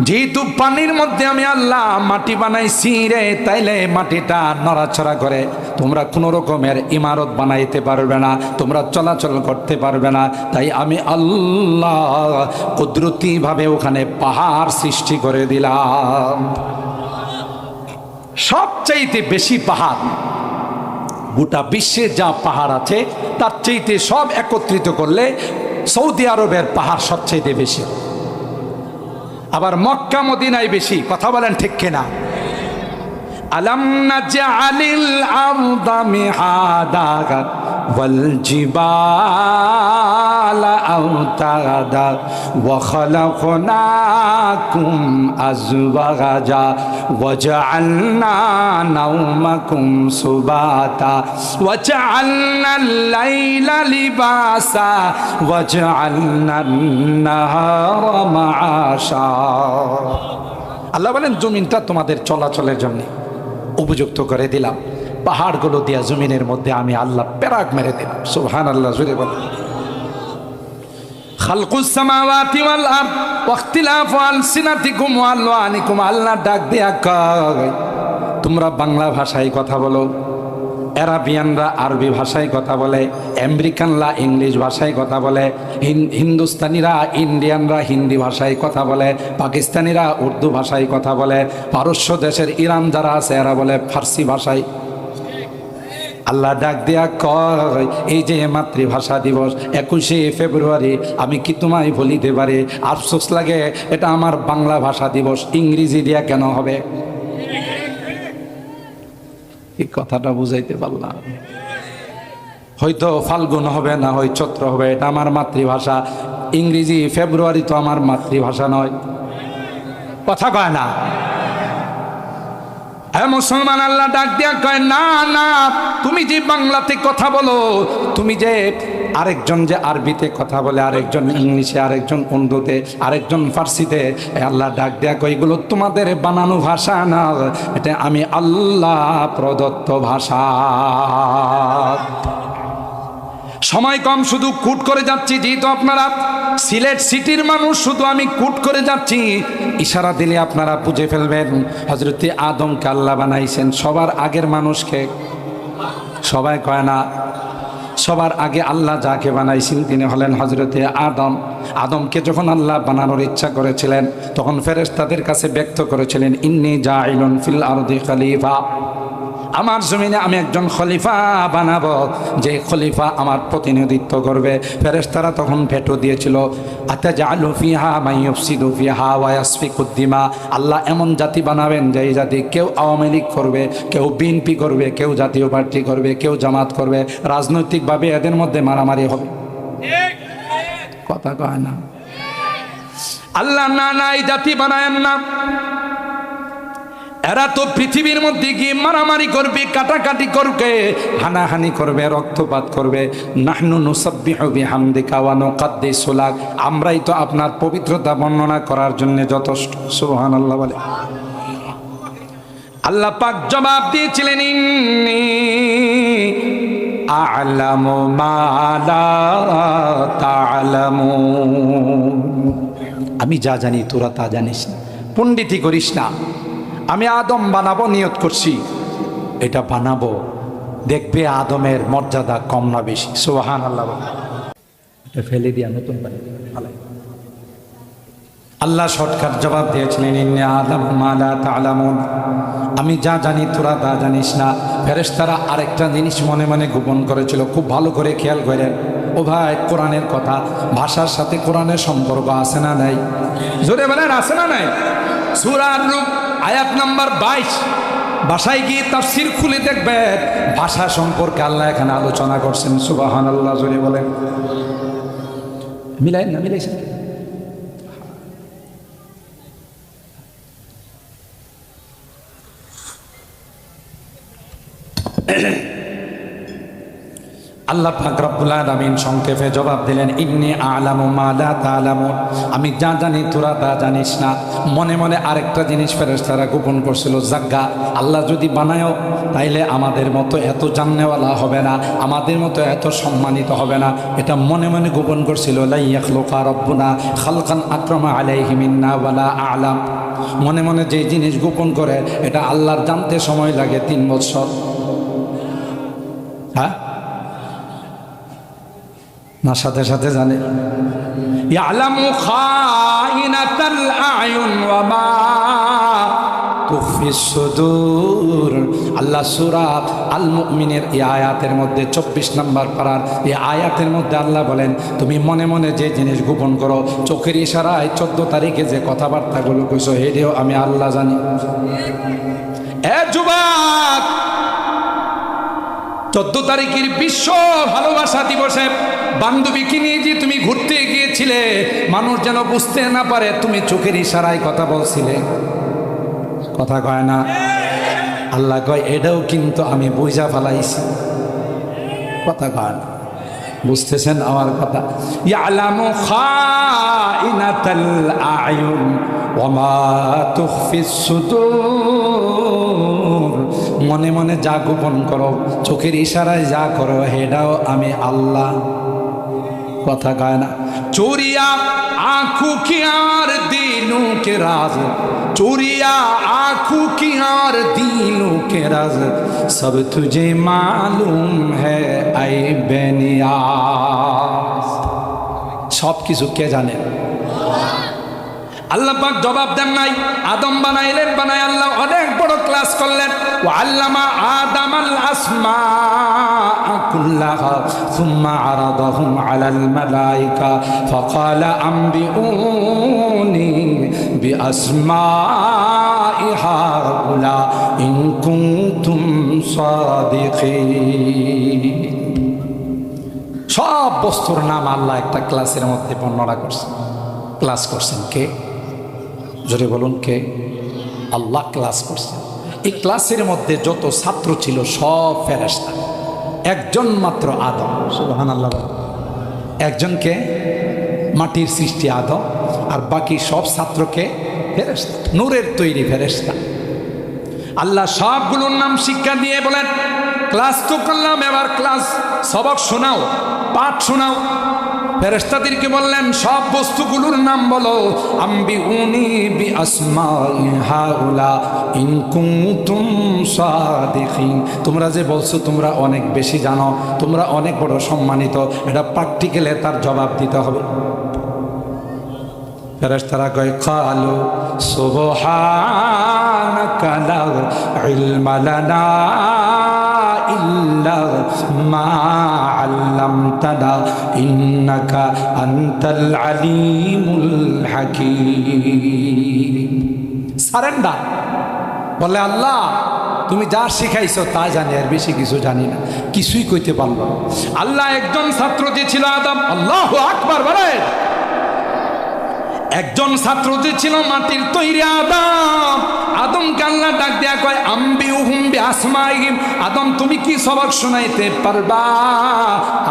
যেহেতু পানির মধ্যে আমি আল্লাহ মাটি বানাইছি রে, তাইলে মাটিটা নড়াচড়া করে, তোমরা কোনো রকমের ইমারত বানাইতে পারবে না, তোমরা চলাচল করতে পারবে না। তাই আমি আল্লাহ কুদরতিভাবে ওখানে পাহাড় সৃষ্টি করে দিলাম। সবচাইতে বেশি পাহাড় গোটা বিশ্বে যা পাহাড় আছে তার চাইতে সব একত্রিত করলে সৌদি আরবের পাহাড় সবচাইতে বেশি, আবার মক্কা মদিনায় বেশি। কথা বলেন ঠিক কিনা? আলাম নাজআলিল আরদা মিহাদা ওয়াল জিবালা আওতাদা ওয়া খালাকনাকুম আজওয়াজা ওয়া জাআলনা নাওমাকুম সুবাতা ওয়া জাআলনাল লাইলা লিবাসা ওয়া জাআলনান নাহারা মাআশা। আল্লাহ বলেন জমিনটা তোমাদের চলাচলের জন্য উপযুক্ত করে দিলাম। পাহাড়গুলো দিয়া জমিনের মধ্যে আমি আল্লাহ পেরাক মেরে দিলাম। সুবহানাল্লাহ জুড়ে বলেন। খালকুস সামাওয়াতি ওয়াল আরদ ওয়া ইখতিলাফু আলসিনাতিকুম ওয়া আলওয়ানিকুম। আল্লাহ ডাক দেয়া কয় তোমরা বাংলা ভাষায় কথা বলো, আরাবিয়ানরা আরবি ভাষায় কথা বলে, আমেরিকানরা ইংলিশ ভাষায় কথা বলে, হিন্দুস্তানিরা ইন্ডিয়ানরা হিন্দি ভাষায় কথা বলে, পাকিস্তানিরা উর্দু ভাষায় কথা বলে, পারস্য দেশের ইরান যারা আছে এরা বলে ফার্সি ভাষায়। আল্লাহ ডাক দেয়া কয় এই যে মাতৃভাষা দিবস 21শে ফেব্রুয়ারি, আমি কি তোমায় বলিতে পারি আফসোস লাগে এটা আমার বাংলা ভাষা দিবস, ইংরেজি দিয়া কেন হবে? এই কথাটা বুঝাইতে পারলাম? হয়তো ফাল্গুন হবে না হয় চৈত্র হবে, এটা আমার মাতৃভাষা। ইংরেজি ফেব্রুয়ারি তো আমার মাতৃভাষা নয়। কথা কয় না? মুসলমান আল্লাহ ডাক দিয়া কয় না না, তুমি যে বাংলাতে কথা বলো, তুমি যে আরেকজন যে আরবিতে কথা বলে, আরেকজন ইংলিশে, আরেকজন উর্দুতে, আরেকজন ফার্সিতে, আল্লাহ ডাক দেয়া কয় এগুলো তোমাদের বানানো ভাষা না, এটা আমি আল্লাহ প্রদত্ত ভাষা। সময় কম, শুধু কুট করে যাচ্ছি, যেহেতু আপনারা সিলেট সিটির মানুষ, শুধু আমি কুট করে যাচ্ছি। ইশারা দিলে আপনারা বুঝে ফেলবেন হযরতে আদমকে আল্লাহ বানাইছেন সবার আগের মানুষকে। সবাই কয় না, সবার আগে আল্লাহ যাকে বানাইছেন তিনি হলেন হযরতে আদম। আদমকে যখন আল্লাহ বানানোর ইচ্ছা করেছিলেন তখন ফেরেশতাদের কাছে ব্যক্ত করেছিলেন, ইন্নী জাইলুন ফিল আরদি খলিফা, আমার জমিনে আমি একজন খলিফা বানাবো, যে খলিফা আমার প্রতিনিধিত্ব করবে। ফেরেশতারা তখন ভেটো দিয়েছিল, আতাজালু ফিহা মান ইউফসিদু ফিহা ওয়া ইয়াসফিকুদ দিমা, আল্লাহ এমন জাতি বানাবেন যে এই জাতি কেউ আওয়ামী লীগ করবে, কেউ বিএনপি করবে, কেউ জাতীয় পার্টি করবে, কেউ জামাত করবে, রাজনৈতিকভাবে এদের মধ্যে মারামারি হবে। কথা কয় না আল্লাহ, না না এই জাতি বানায়েন না, এরা তো পৃথিবীর মধ্যে গিয়ে মারামারি করবে, কাটাকাটি করবে, হানাহানি করবে, রক্তপাত করবে। নাহনু নুসাব্বিহু বিহামদিকা ওয়া নুকাদ্দিসু লাক, আমরাই তো আপনার পবিত্রতা বর্ণনা করার জন্য যথেষ্ট। সুবহানাল্লাহ বলে। আল্লাহ পাক জবাব দিয়েছিলেন, ইন্নী আ'লামু মা লা তা'লামুন, আমি যা জানি তোরা তা জানিস না, পণ্ডিতি করিস না। আমি আদম বানাবো, নিয়ত করছি, এটা বানাবো, দেখবে আদমের মর্যাদা কম না বেশি। সুবহানাল্লাহ। এটা ফেলে দিয়া নতুন বানিয়ে আল্লাহ শর্টকাট জবাব দিয়েছিলেন, ইন্নী আ'লামু মা লা তা'লামুন, আমি যা জানি তোরা তা জানিস না। ফেরেশতারা আরেকটা জিনিস মনে মনে গোপন করেছিল, খুব ভালো করে খেয়াল করেন। ও ভাই, কোরআনের কথা, ভাষার সাথে কোরআনের সম্পর্ক আছে না নাই? জোরে বলেন, আছে না নাই? সূরা আর-রূম আয়াত নাম্বার 22, ভাষায় গিয়ে তাফসীর খুলে দেখবেন ভাষা সম্পর্কে আল্লাহ এখানে আলোচনা করছেন। সুবহানাল্লাহ, জোরে বলেন। মিলাইন না, মিলাইছেন? আল্লাহ পাক রব্বুল আলামিন সংক্ষেপে জবাব দিলেন, ইন্নী আ'লামু মা লা তা'লামুন, আমি যা জানি তোরা তা জানিস না। মনে মনে আরেকটা জিনিস ফেরেশতারা গোপন করছিল, জাগ্গা আল্লাহ যদি বানায়ও তাইলে আমাদের মতো এত জাননেওয়ালা হবে না, আমাদের মতো এত সম্মানিত হবে না, এটা মনে মনে গোপন করছিল। লা ইয়াখলুকা রাব্বুনা খালকান আকরামা আলাইহি মিন্না ওয়ালা আ'লাম, মনে মনে যে জিনিস গোপন করে এটা আল্লাহর জানতে সময় লাগে 3 বছর। হ্যাঁ না, সাথে সাথে জানে। ইয়ালামু খাইনাতাল আয়ুন ওয়া মা তুখফিস সুদূর। আল্লাহ সূরা আল মুমিনের এই আয়াতের মধ্যে 24 নম্বর পারার এই আয়াতের মধ্যে আল্লাহ বলেন, তুমি মনে মনে যে জিনিস গোপন করো, চোখের ইশারায় 14 তারিখে যে কথাবার্তাগুলো কইছো, হেডিও আমি আল্লাহ জানি। এ যুবক, 14 তারিখের বিশ্ব ভালোবাসা দিবসে বান্ধবীকে নিয়ে যে তুমি ঘুরতে গিয়েছিলে, মানুষ যেন বুঝতে না পারে তুমি চোখের ইশারায় কথা বলছিলে। কথা কয় না? আল্লাহ কয়, এটাও কিন্তু আমি বুঝা ফেলাইছি। কথা কয় না? বুঝতেছেন আমার কথা? ইয়ালামু খাইনাতাল আয়ুন ওয়া মা তুখফিস সুদূর, মনে মনে যা গোপন করো, চোখের ইশারায় যা করো, হেডাও আমি আল্লাহ। কথা কয় না? চোরিয়া आंखों की और दिलों के राज, चोरिया आंखों की और दिलों के राज, सब तुझे मालूम है ऐ बेनियाज। सब কিছু কে জানে? আল্লাহ পাক জবাব দেন নাই। আদম বানাইলেন, বানাই আল্লাহ অনেক বড় ক্লাস করলেন। ওয়া আল্লামা আদামাল আসমা কুল্লাহা সুম্মা আরাদাহুম আলাল মালাইকা ফাকালা আম্বিউনি বিআসমাই হাউলা ইন কুনতুম সাদিকিন। সব বস্তুর নাম আল্লাহ একটা ক্লাসের মধ্যে বর্ণনা করছেন। ক্লাস করছেন কে? জোরে বলুন কে? আল্লাহ ক্লাস করছেন। এই ক্লাসের মধ্যে যত ছাত্র ছিল সব ফেরেশতা, একজন মাত্র আদম। সুবহানাল্লাহ। একজনকে মাটির সৃষ্টি আদম, আর বাকি সব ছাত্রকে ফেরেশতা, নূরের তৈরি ফেরেশতা। আল্লাহ সবগুলোর নাম শিক্ষা দিয়ে বলেন, ক্লাস তো করলাম, এবার ক্লাস সবক শোনাও। পাঠ শোনাও। ফেরেশতাদেরকে বললেন সব বস্তুগুলোর নাম বলো। আম্বিউনি বিআসমাই হাউলা ইন কুনতুম সাদিকিন। তোমরা যে বলছো তোমরা অনেক বেশি জানো, তোমরা অনেক বড় সম্মানিত, এটা প্র্যাকটিক্যালে তার জবাব দিতে হবে। ফেরেশতারা কয় ক্বালু সুবহানাকা লা ইলমা লানা ইল্লা মা আল্লামতানা ইন্নাকা আনতাল আলিমুল হাকীম। সারেন্ডার। বলে আল্লাহ তুমি যা শিখাইছো তা জানি, আর বেশি কিছু জানি না, কিছুই কইতে পারলো না। আল্লাহ একজন ছাত্র যে ছিল আদম, আল্লাহু আকবার বলেন, একজন ছাত্র যে ছিল মাটির তৈরি আদম, আদমকে আল্লাহ ডাক দেয়া কয় আম্বিউহুম বিআসমাইহিম। আদম তুমি কি সবক শোনাইতে পারবা?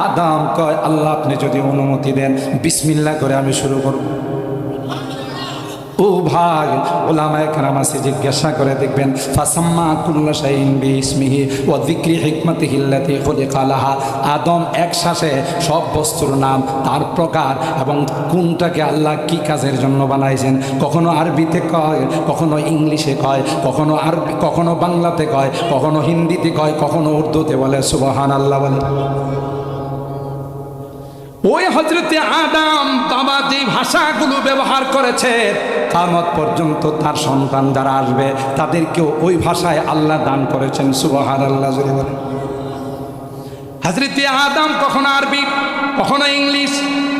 আদম কয় আল্লাহ আপনি যদি অনুমতি দেন বিসমিল্লাহ করে আমি শুরু করব। ও ভাই, ওলামায়ে কেরাম আছে জিজ্ঞাসা করে দেখবেন, ফাসাম্মা কুল্লা শাইইন বিইসমিহি ওয়া যিকরি হিকমাতিহি আল্লাতী খুলিকা লাহা। আদম এক শ্বাসে সব বস্তুর নাম, তার প্রকার এবং কোনটাকে আল্লাহ কি কাজের জন্য বানাইছেন, কখনো আরবিতে কয়, কখনো ইংলিশে কয়, কখনো আরবি, কখনো বাংলাতে কয়, কখনো হিন্দিতে কয়, কখনো উর্দুতে বলে সুবহানাল্লাহ বলে। ওই হযরতে আদম বাবা যে ভাষাগুলো ব্যবহার করেছে, কিয়ামত পর্যন্ত তার সন্তান যারা আসবে তাদেরকেও ওই ভাষায় আল্লাহ দান করেছেন সুবহানাল্লাহ জোরে বলে। হযরতে আদম কখনো আরবি, কখনো ইংলিশ,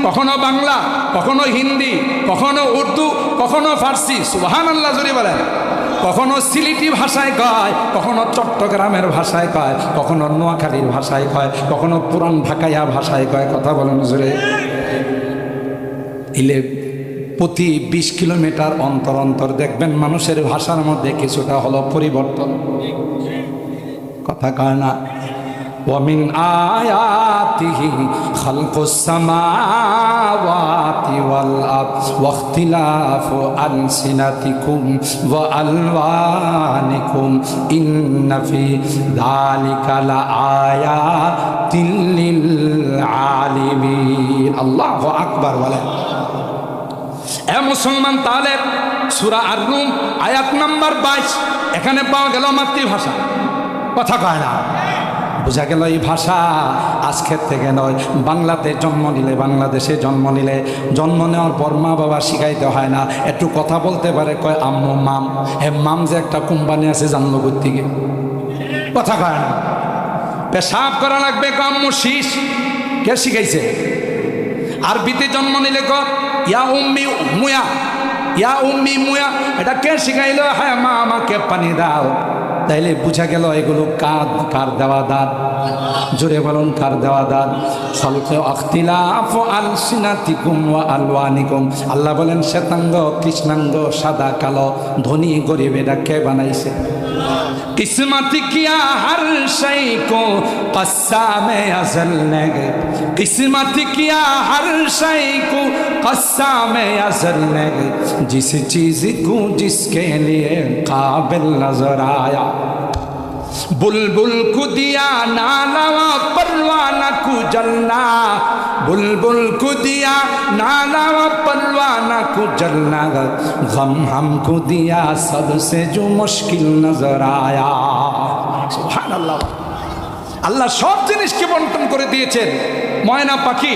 কখনো বাংলা, কখনো হিন্দি, কখনো উর্দু, কখনো ফার্সি, সুবহানাল্লাহ জোরে বলে। কখনো সিলেটি ভাষায় কয়, কখনো চট্টগ্রামের ভাষায় কয়, কখনো নোয়াখালীর ভাষায় কয়, কখনো পুরান ঢাকাইয়া ভাষায় কয়। কথা বলেন জোরে। ইলে প্রতি 20 কিলোমিটার অন্তর অন্তর দেখবেন মানুষের ভাষার মধ্যে কিছুটা হলো পরিবর্তন। কথা কয় না? ومن آياته خلق السماوات والأرض واختلاف ألسنتكم وألوانكم إن في ذلك لآيات للعالمين الله أكبر ولا এ মুসলমান, তাহলে সূরা আর-রুম আয়াত নাম্বার 22 এখানে পাওয়া গেল মাতৃভাষা। কথা কয় না? বোঝা গেল এই ভাষা আজকের থেকে নয়। বাংলাতে জন্ম নিলে, বাংলাদেশে জন্ম নিলে, জন্ম নেওয়ার পর মা বাবা শিখাইতে হয় না, একটু কথা বলতে পারে, কয় আম্মু মাম। মাম যে একটা কোম্পানি আছে জানলো কোত্থেকে? কথা কয় না? পেশাব করা লাগবে, কয় আম্মু শীষ। কে শিখাইছে? আরবিতে জন্ম নিলে কয় ইয়া উম্মি মুয়া, ইয়া উম্মি মুয়া। এটা কে শিখাইলো? হ্যাঁ মা আমাকে পানি দাও। তাইলে বুঝা গেল এগুলো কার দেওয়া দান? জোরে বলুন, কার দেওয়া দান? আল্লাহ বলেন শ্বেতাঙ্গ কৃষ্ণাঙ্গ সাদা কালো ধনী গরিব এটা কে বানাইছে? किस्मत किया हर शय को क़स्साम अज़ल ने, किस्मत किया हर शय को क़स्साम अज़ल ने, जिस चीज़ को जिसके लिए काबिल नजर आया। बुलबुल को दिया नालवा परवाना को जलना, बुलबुल को दिया नालवा परवाना को जलना, गम हमको दिया सबसे जो मुश्किल नजर आया। सुभानाल्लाह। আল্লাহ সব জিনিসকে বন্টন করে দিয়েছেন। ময়না পাখি,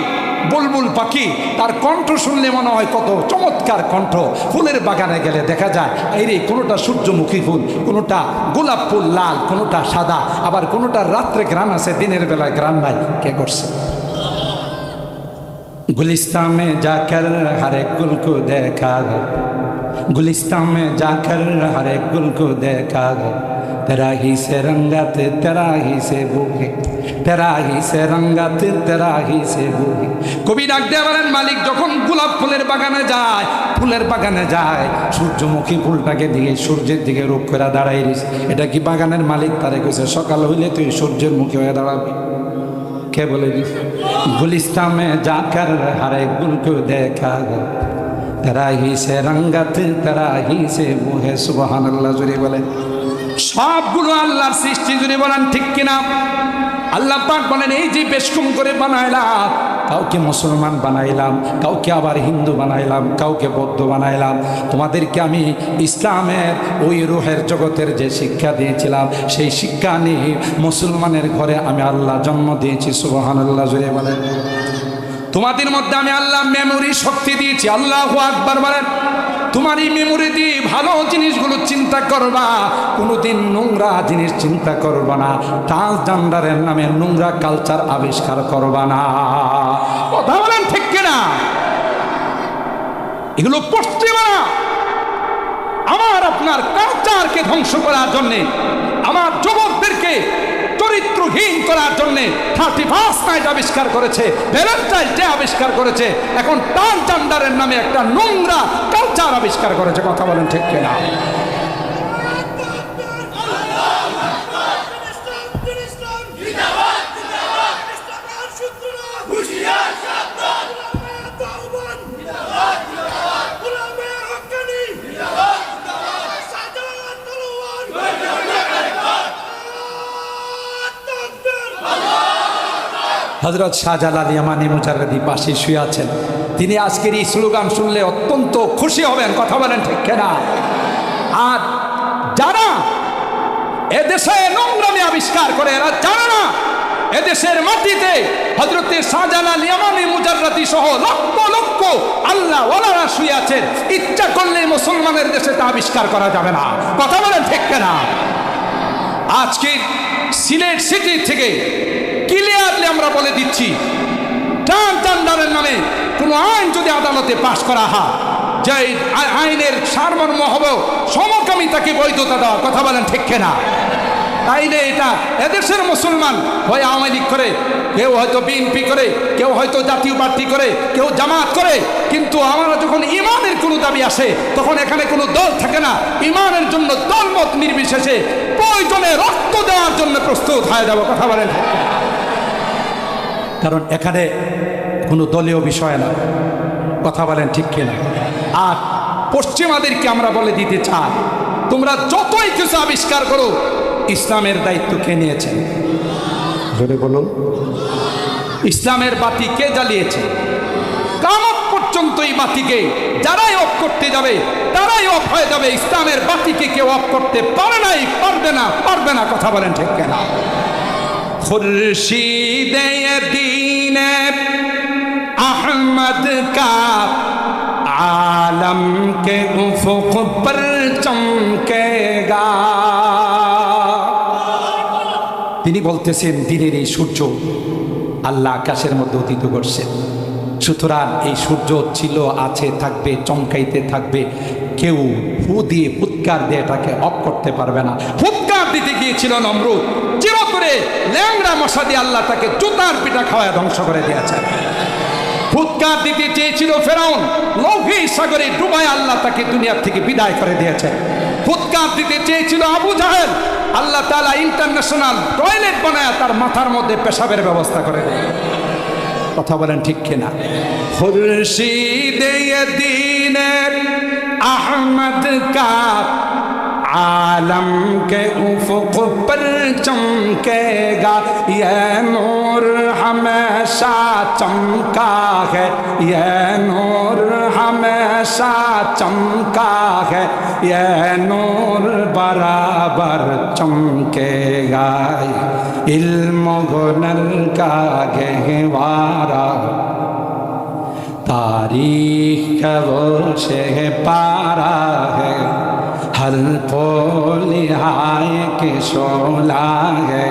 বুলবুল পাখি, তার কণ্ঠ শুনলে মনে হয় কত চমৎকার কণ্ঠ। ফুলের বাগানে গেলে দেখা যায় এই রে কোনোটা সূর্যমুখী ফুল, কোনোটা গোলাপ ফুল লাল, কোনোটা সাদা, আবার কোনোটার রাত্রে গ্রাম আছে, দিনের বেলায় গ্রাম নাই। কে করছে? गुलिस्तान में जाकर हर एक गुल को देखा गया, गुलिस्तान में जाकर हर एक गुल को देखा गया, तेरा ही से रंगत तेरा ही से बूहे, तेरा ही से रंगत तेरा ही से बूहे। কবি ডাক দিয়ে বলেন মালিক যখন গোলাপ ফুলের বাগানে যায়, ফুলের বাগানে যায়, সূর্যমুখী ফুলটাকে দিকে সূর্যের দিকে রূপ করে দাঁড়াই দিস। এটা কি বাগানের মালিক তারে কইছে সকাল হইলে তুই সূর্যের মুখে হয়ে দাঁড়াবি? কে বলে দিস? गुलिस्तान में जाकर हर एक गुल को देखा गया, तेरा ही से रंगत तेरा ही से वो है। सुबहानाल्लाह। জোরে বলেন। সবগুলো আল্লাহর সৃষ্টি। জোরে বলেন ঠিক কিনা? আল্লাহ পাক বলেন এই যে বেশকুম করে বানাইলাম, কাউকে মুসলমান বানাইলাম, কাউকে আবার হিন্দু বানাইলাম, কাউকে বৌদ্ধ বানাইলাম, তোমাদেরকে আমি ইসলামের ওই রুহের জগতের যে শিক্ষা দিয়েছিলাম সেই শিক্ষা নিয়ে মুসলমানের ঘরে আমি আল্লাহ জন্ম দিয়েছি। সুবহানাল্লাহ জুড়ে বলেন। তোমাদের মধ্যে আমি আল্লাহ মেমোরি শক্তি দিয়েছি। আল্লাহু আকবার বলেন। তোমার এই মেমোরি দিয়ে ভালো জিনিসগুলো চিন্তা করবা, কোনোদিন নোংরা জিনিস চিন্তা করবা না, ট্রান্সজেন্ডারের নামে নোংরা কালচার আবিষ্কার করবা না। কথা বলেন ঠিক কিনা? এগুলো পশ্চিমারা আমার আপনার কালচারকে ধ্বংস করার জন্যে, আমার যুবকদেরকে চরিত্রহীন করার জন্যে 31 নাইট আবিষ্কার করেছে, ভ্যালেন্টাইন্স ডে আবিষ্কার করেছে, এখন ট্রান্সজেন্ডারের নামে একটা নোংরা কালচার আবিষ্কার করেছে। কথা বলেন ঠিক কিনা? হযরত শাহজালাল ইয়ামানি মুজাররদি পাশে শুয়ে আছেন। তিনি আজকের এই স্লোগান শুনলে অত্যন্ত খুশি হবেন। কথা বলেন ঠিক কিনা? আর যারা এদেশে নোংরামি আবিষ্কার করে, এরা জানে না এদেশের মাটিতে হযরত শাহজালাল ইয়ামানি মুজাররদি সহ লক্ষ লক্ষ আল্লাহ ওয়ালারা শুয়ে আছেন। ইচ্ছা করলে মুসলমানের দেশে তা আবিষ্কার করা যাবে না। কথা বলেন ঠিক কিনা? আজকে সিলেট সিটি থেকে ক্লিয়ারলি আমরা বলে দিচ্ছি, ট্রান্সজেন্ডারের নামে কোনো আইন যদি আদালতে পাশ করা হয়, যে আইনের সারমর্ম হবে সমকামিতাকে বৈধতা দেওয়া। কথা বলেন ঠিক কিনা? তাইলে এটা এদেশের মুসলমান হয় আওয়ামী লীগ করে, কেউ হয়তো বিএনপি করে, কেউ হয়তো জাতীয় পার্টি করে, কেউ জামাত করে, কিন্তু আমরা যখন ইমানের কোনো দাবি আসে তখন এখানে কোনো দল থাকে না। ইমানের জন্য দলমত নির্বিশেষে প্রয়োজনে রক্ত দেওয়ার জন্য প্রস্তুত হয়ে যাব। কথা বলেন, কারণ এখানে কোনো দলীয় বিষয় না। কথা বলেন ঠিক কিনা? আর পশ্চিমাদেরকে আমরা বলে দিতে চাই, তোমরা যতই কিছু আবিষ্কার করো, ইসলামের দায়িত্ব কে নিয়েছেন? জোরে বলুন। ইসলামের বাতি কে জ্বালিয়েছে? কিয়ামত পর্যন্ত এই বাতিকে যারাই অফ করতে যাবে তারাই অফ হয়ে যাবে। ইসলামের বাতিকে কেউ অফ করতে পারে নাই, পারবে না, পারবে না। কথা বলেন ঠিক কিনা? खुर्शीद दीन अहमद का आलम के उफुक पर चमकेगा। তিনি বলতেছেন দিনের এই সূর্য আল্লাহ আকাশের মধ্যে উদিত করছেন। সুতরাং এই সূর্য ছিল, আছে, থাকবে, চমকাইতে থাকবে। কেউ ফু দিয়ে ফুৎকার দিয়ে এটাকে অফ করতে পারবে না। ফুৎকার দিতে গিয়েছিল নমরুদ, চিরতরে ল্যাংড়া মশা দিয়ে আল্লাহ তাকে জুতার পিঠা খাওয়ায় ধ্বংস করে দিয়েছে। ফুৎকার দিতে চেয়েছিল ফেরাউন, লৌহিক সাগরে ডুবায় আল্লাহ তাকে দুনিয়ার থেকে বিদায় করে দিয়েছে। ফুৎকার দিতে চেয়েছিল আবু জাহেল, আল্লাহ তাআলা ইন্টারন্যাশনাল টয়লেট বানায় তার মাথার মধ্যে পেশাবের ব্যবস্থা করে দেয়। কথা বলেন ঠিক কিনা? খুরশিদ দ্বীন अहमद का आलम के उफ़ुक़ पर चमकेगा। ये नूर हमेशा चमका है, ये नूर हमेशा चमका है, ये नूर बराबर चमकेगा। इल्म गुनल का गहवारा तारीख का वो शेह पारा है, हर पोलिहाय के शोला है,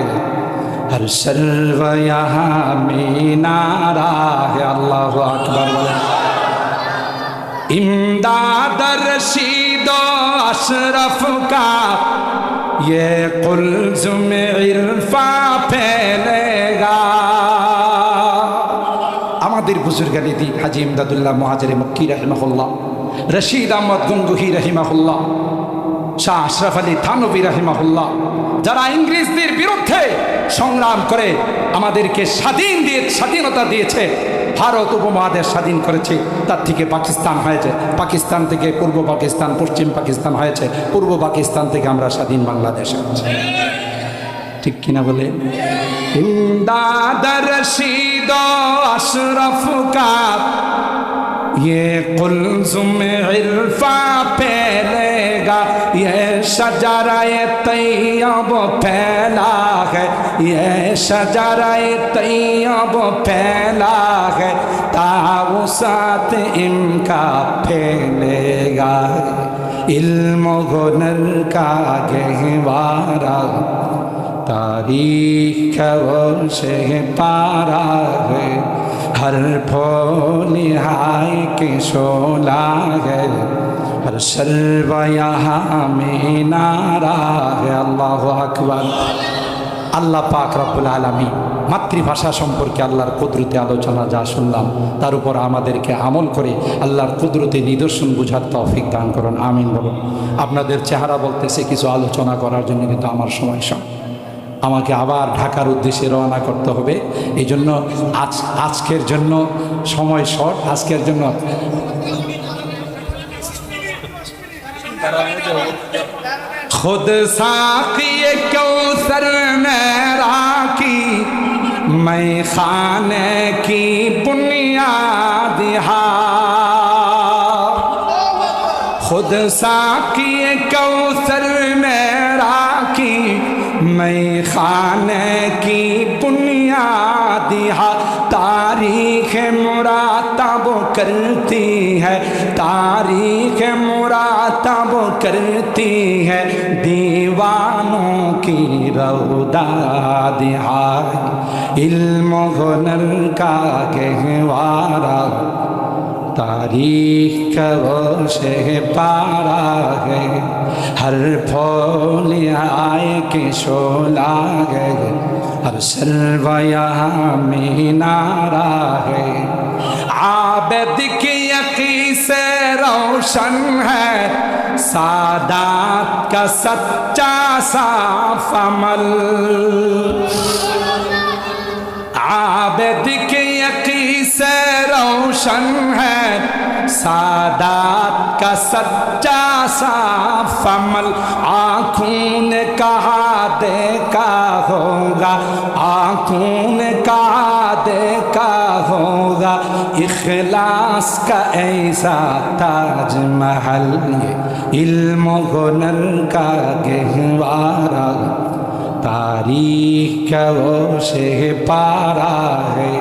हर शर्व यहाँ मीनारा है। अल्लाहु अकबर। इमदाद रशीद अशरफ का ये कुल्ज़ुम इरफा फैलेगा। আমাদের বুজুর্গানিদি হাজী ইমদাদুল্লাহ মুহাজিরে মক্কি রাহিমাহুল্লাহ, রশিদ আহমদ গঙ্গুহি রাহিমাহুল্লাহ, শাহ আশরাফ আলী থানভী রাহিমাহুল্লাহ, যারা ইংরেজদের বিরুদ্ধে সংগ্রাম করে আমাদেরকে স্বাধীনতা দিয়েছে, ভারত উপমহাদেশ স্বাধীন করেছে, তার থেকে পাকিস্তান হয়েছে, পাকিস্তান থেকে পূর্ব পাকিস্তান, পশ্চিম পাকিস্তান হয়েছে, পূর্ব পাকিস্তান থেকে আমরা স্বাধীন বাংলাদেশ হয়েছে। ঠিক কিনা বলে? ইমদাদ রশিদ আশরফ কা ये कुल्ज़ुम इरफा फैलेगा, ये शजरा-ए तैयब फैला है, ये शजरा-ए तैयब फैला है, ताउसात इनका फैलेगा, इल्म हुनर का गहवारा तारीख वो से पारा है, हर फूल हाय के शोला है, हर शर्व यहाँ में नारा है। अल्लाहु আকবার। আল্লাহ পাক রব্বুল আলামিন মাতৃভাষা সম্পর্কে আল্লাহর কুদরতে আলোচনা যা শুনলাম তার উপর আমাদেরকে আমল করে আল্লাহর কুদরতে নিদর্শন বুঝার তৌফিক দান করুন, আমিন বলুন। আপনাদের চেহারা বলতেছে কিছু আলোচনা করার জন্য, কিন্তু আমার সময় সব আমাকে আবার ঢাকার উদ্দেশ্যে রওনা করতে হবে। এই জন্য আজকের জন্য সময় শর্ট। আজকের জন্য खुद साक़ी कौसर मेरा की मैं खाने की बुनियाद खुद साक़ी कौसर मेरा की मैं खाने की बुनियाद तारीख़ मुरातब करती है, तारीख़ मुरातब करती है, दीवानों की रौदाद इल्म हुनर का गहवारा तारीख का वो से पारा है, हर फूल आए के शोला है, हर सर्व यहाँ में नारा है, आबिद की यकी से रोशन है, सादात का सच्चा साफ अमल, आबिद की यकी से रोशन है, सादात का सच्चा साफ अमल, आँखों ने कहा देखा होगा, आँखों ने कहा देखा होगा, इखलास का ऐसा ताजमहल, इल्म हुनर का गहवारा तारीख का वो से पारा है,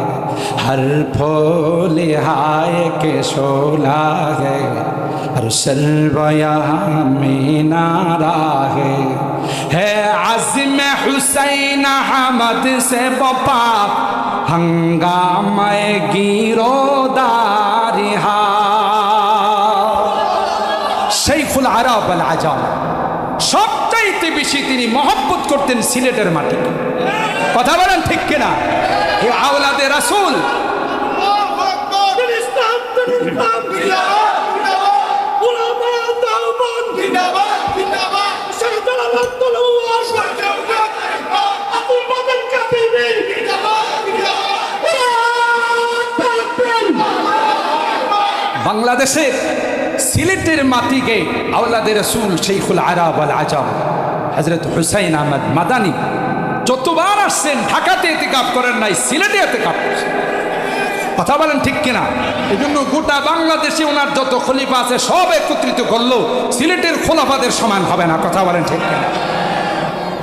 हर फूल हाय के शोला है, हर सर्व यहाँ में नारा है आज़िम हुसैन अहमद से बपा हंगामे गिरोदारिहा शेखुल আরব আল আজম সবচাইতে বেশি তিনি মহব্বত করতেন সিলেটের মাটিকে। কথা বলেন ঠিক কিনা? এই আওলাদে রাসূল বাংলাদেশের সিলেটের মাটিকে আওলাদে রাসূল শেখুল আরব আল আজম হযরত হুসাইন আহমদ মাদানী যতবার আসছেন ঢাকাতে ইতিকাফ করেন নাই, সিলেটে ইতিকাফ করছেন। কথা বলেন ঠিক কিনা? এই জন্য গোটা বাংলাদেশে ওনার যত খলিফা আছে সব একত্রিত করলো সিলেটের খোলাফাদের সমান হবে না। কথা বলেন ঠিক কিনা?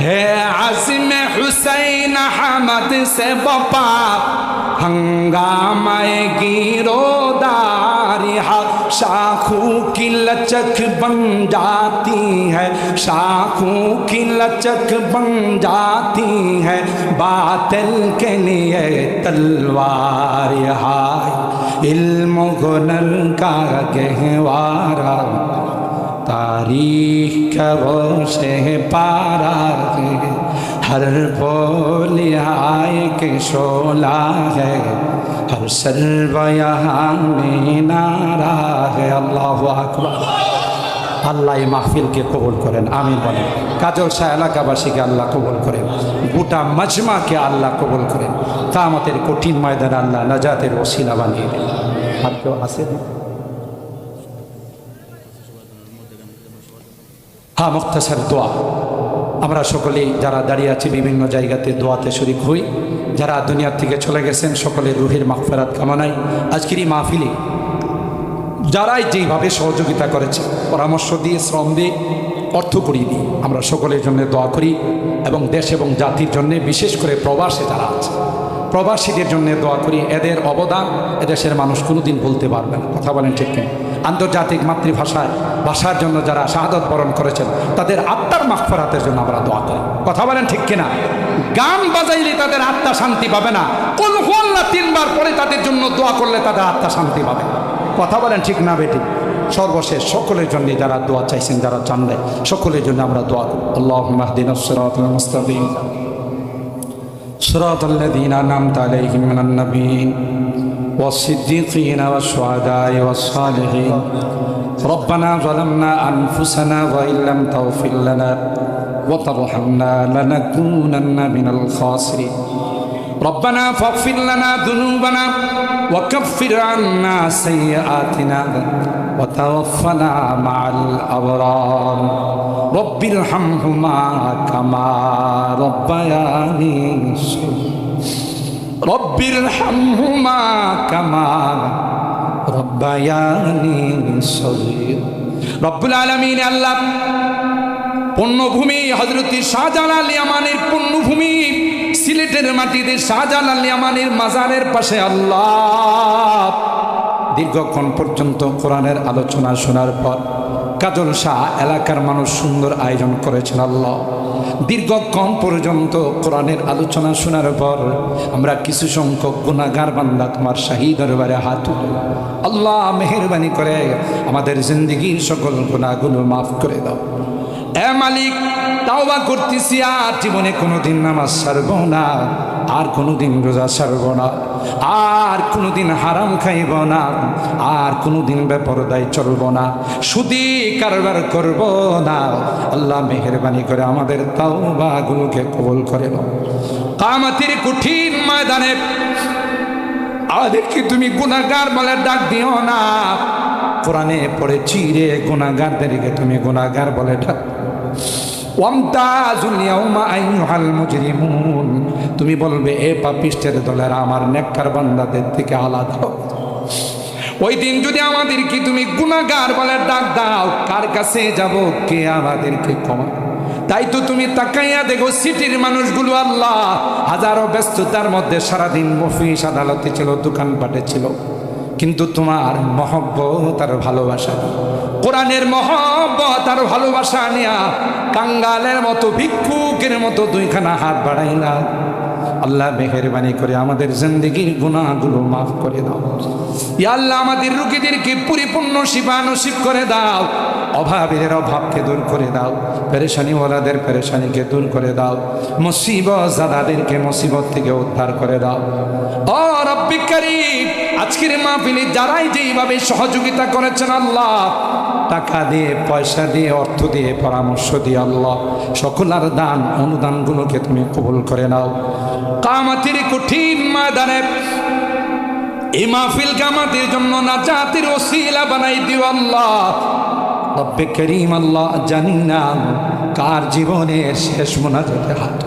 হে আযিম হুসাইন আহমদ সে বপা हंगामे गिरोदारी शाखों की लचक बन जाती है, शाखों की लचक बन जाती है, बातिल के लिए तलवार हाय इल्म हुनर का गहवारा तारीख का वो से पारा है, हर फूल आए के शोला है, हर सर्व यहाँ में नारा है। अल्लाहु আকবার। আল্লাহ এই মাহফিলকে কবুল করেন, আমিন বলেন। কাজল শাহ এলাকাবাসীকে আল্লাহ কবুল করেন, গোটা মজমাকে আল্লাহ কবুল করেন, কিয়ামতের কঠিন ময়দানে আল্লাহ নাজাতের ওসিলা বানিয়ে দেন। আর কেউ আছে? हाँ मुख्तसर दुआ। আমরা সকলেই যারা দাঁড়িয়ে আছি বিভিন্ন জায়গাতে দোয়াতে শরীক হই। যারা দুনিয়ার থেকে চলে গেছেন সকলের রুহের মাগফিরাত কামনায় আজকের এই মাহফিলে যারাই যেইভাবে সহযোগিতা করেছে, পরামর্শ দিয়ে, শ্রম দিয়ে, অর্থ করিয়ে দিই, আমরা সকলের জন্য দোয়া করি এবং দেশ এবং জাতির জন্য, বিশেষ করে প্রবাসে যারা আছে প্রবাসীদের জন্য দোয়া করি। এদের অবদান এদেশের মানুষ কোনোদিন ভুলতে পারবে না। কথা বলেন ঠিক কিনা? আন্তর্জাতিক ভাষার জন্য যারা শাহাদত বরণ করেছেন তাদের আত্মার মাগফিরাতের জন্য আমরা দোয়া করি। কথা বলেন ঠিক কিনা? গান বাজাইলে তাদের আত্মা শান্তি পাবে না, কুল হুয়াল্লাহ 3 বার পরে তাদের জন্য দোয়া করলে তাদের আত্মা শান্তি পাবে। কথা বলেন ঠিক না বেটি? সর্বশেষ সকলের জন্য যারা দোয়া চাইছেন, যারা জানলে সকলের জন্য আমরা দোয়া করি। আল্লাহুম্মা ইহদিনাস সিরাতাল মুস্তাকিম সিরাতাল্লাযীনা আন'আমতা আলাইহিম মিনান নাবিয়্যিন ওয়াস-সিদ্দীকিনা ওয়াশ-শুহাদা'i ওয়াস-সালিহিন। রব্বানা যালামনা আনফুসানা ওয়া ইল্লাম তাগফির লানা ওয়া তারহামনা লানাকুনান্না মিনাল খাসিরিন। রব্বানা ফাগফির লানা যুনুবানা ওয়া কাফির আন্না সাইয়্যাতিনা ওয়া তাওয়াফানা মা'আল আবরার। রব্বির হামহুমা কামা রব্বায়ানি রব্বির হামহুমা কামা রব্বায়ানি সগীর। রব্বুল আলামিন আল্লাহ, পুণ্যভূমি হযরত শাহজালাল ইয়ামানের পুণ্যভূমি সিলেটের মাটিতে শাহজালাল ইয়ামানের মাজারের পাশে আল্লাহ দীর্ঘক্ষণ পর্যন্ত কোরআনের আলোচনা শোনার পর কাজল শাহ এলাকার মানুষ সুন্দর আয়োজন করেছেন। আল্লাহ দীর্ঘক্ষণ পর্যন্ত কোরআনের আলোচনা শোনার পর আমরা কিছু সংখ্যক গুনাহগার বান্দা তোমার শাহী দরবারে হাত তুলি। আল্লাহ মেহেরবানি করে আমাদের জিন্দেগির সকল গুনাহগুলো মাফ করে দাও। এ মালিক, তাওবা করতেছি, আর জীবনে কোনোদিন নামাজ ছাড়ব না, আর কোনোদিন রোজা ছাড়ব না, আর কোনোদিন হারাম খাইব না, আর কোনোদিন বেপরদায় চলব না, সুদি কারবার করব না। আল্লাহ মেহেরবানি করে আমাদের তাওবাগুলোকে কবুল করে নাও। কিয়ামতের কঠিন ময়দানে আমাদেরকে তুমি গুনাহগার বলে ডাক দিও না। কোরআনে পড়েছি রে, গুনাহগারদেরকে তুমি গুনাহগার বলে ডাক। ওয়ামতাজুল ইয়াউমা আইয়ুহাল মুজরিমুন, তুমি বলবে এ পাপিষ্টের দলের আমার নেককার বান্দাদের থেকে আলাদা। ওই দিন যদি আমাদেরকে তুমি গুনাহগার বলে ডাক দাও, কার কাছে যাব? কে আমাদেরকে ক্ষমা? তাই তো তুমি তাকাইয়া দেখো সিটির মানুষগুলো আল্লাহ হাজারো ব্যস্ততার মধ্যে সারাদিন অফিস আদালতে ছিল, দোকানপাটে ছিল, কিন্তু তোমার মহব্বত আর ভালোবাসা, কোরআনের মহব্বত আর ভালোবাসা নিয়া কাঙ্গালের মতো, ভিক্ষুকের মতো দুইখানা হাত বাড়াই না। আল্লাহ মেহেরবানি করে আমাদের জিন্দেগির গুনাহগুলো মাফ করে দাও। ইয়া আল্লাহ, আমাদের রোগীদেরকে পরিপূর্ণ শিফা নসিব করে দাও। অভাবের অভাবকে দূর করে দাও, পেরেশানিওয়ালাদের পেরেশানিকে দূর করে দাও, মুসিবত জাদাদেরকে মুসিবত থেকে উদ্ধার করে দাও। ও রব্বি কারীম, আজকের মাহফিলে যারাই যেইভাবে সহযোগিতা করেছেন আল্লাহ, টাকা দিয়ে, পয়সা দিয়ে, অর্থ দিয়ে, পরামর্শ দিয়ে, আল্লাহ সকলের দান অনুদানগুলোকে তুমি কবুল করে নাও। কিয়ামতের কঠিন ময়দানে এই মাহফিলকে আমাদের জন্য নাজাতের ওসিলা বানাই দিও আল্লাহ। রব্বে করিম আল্লাহ, জানি না কার জীবনের শেষ মোনাজাতে হাত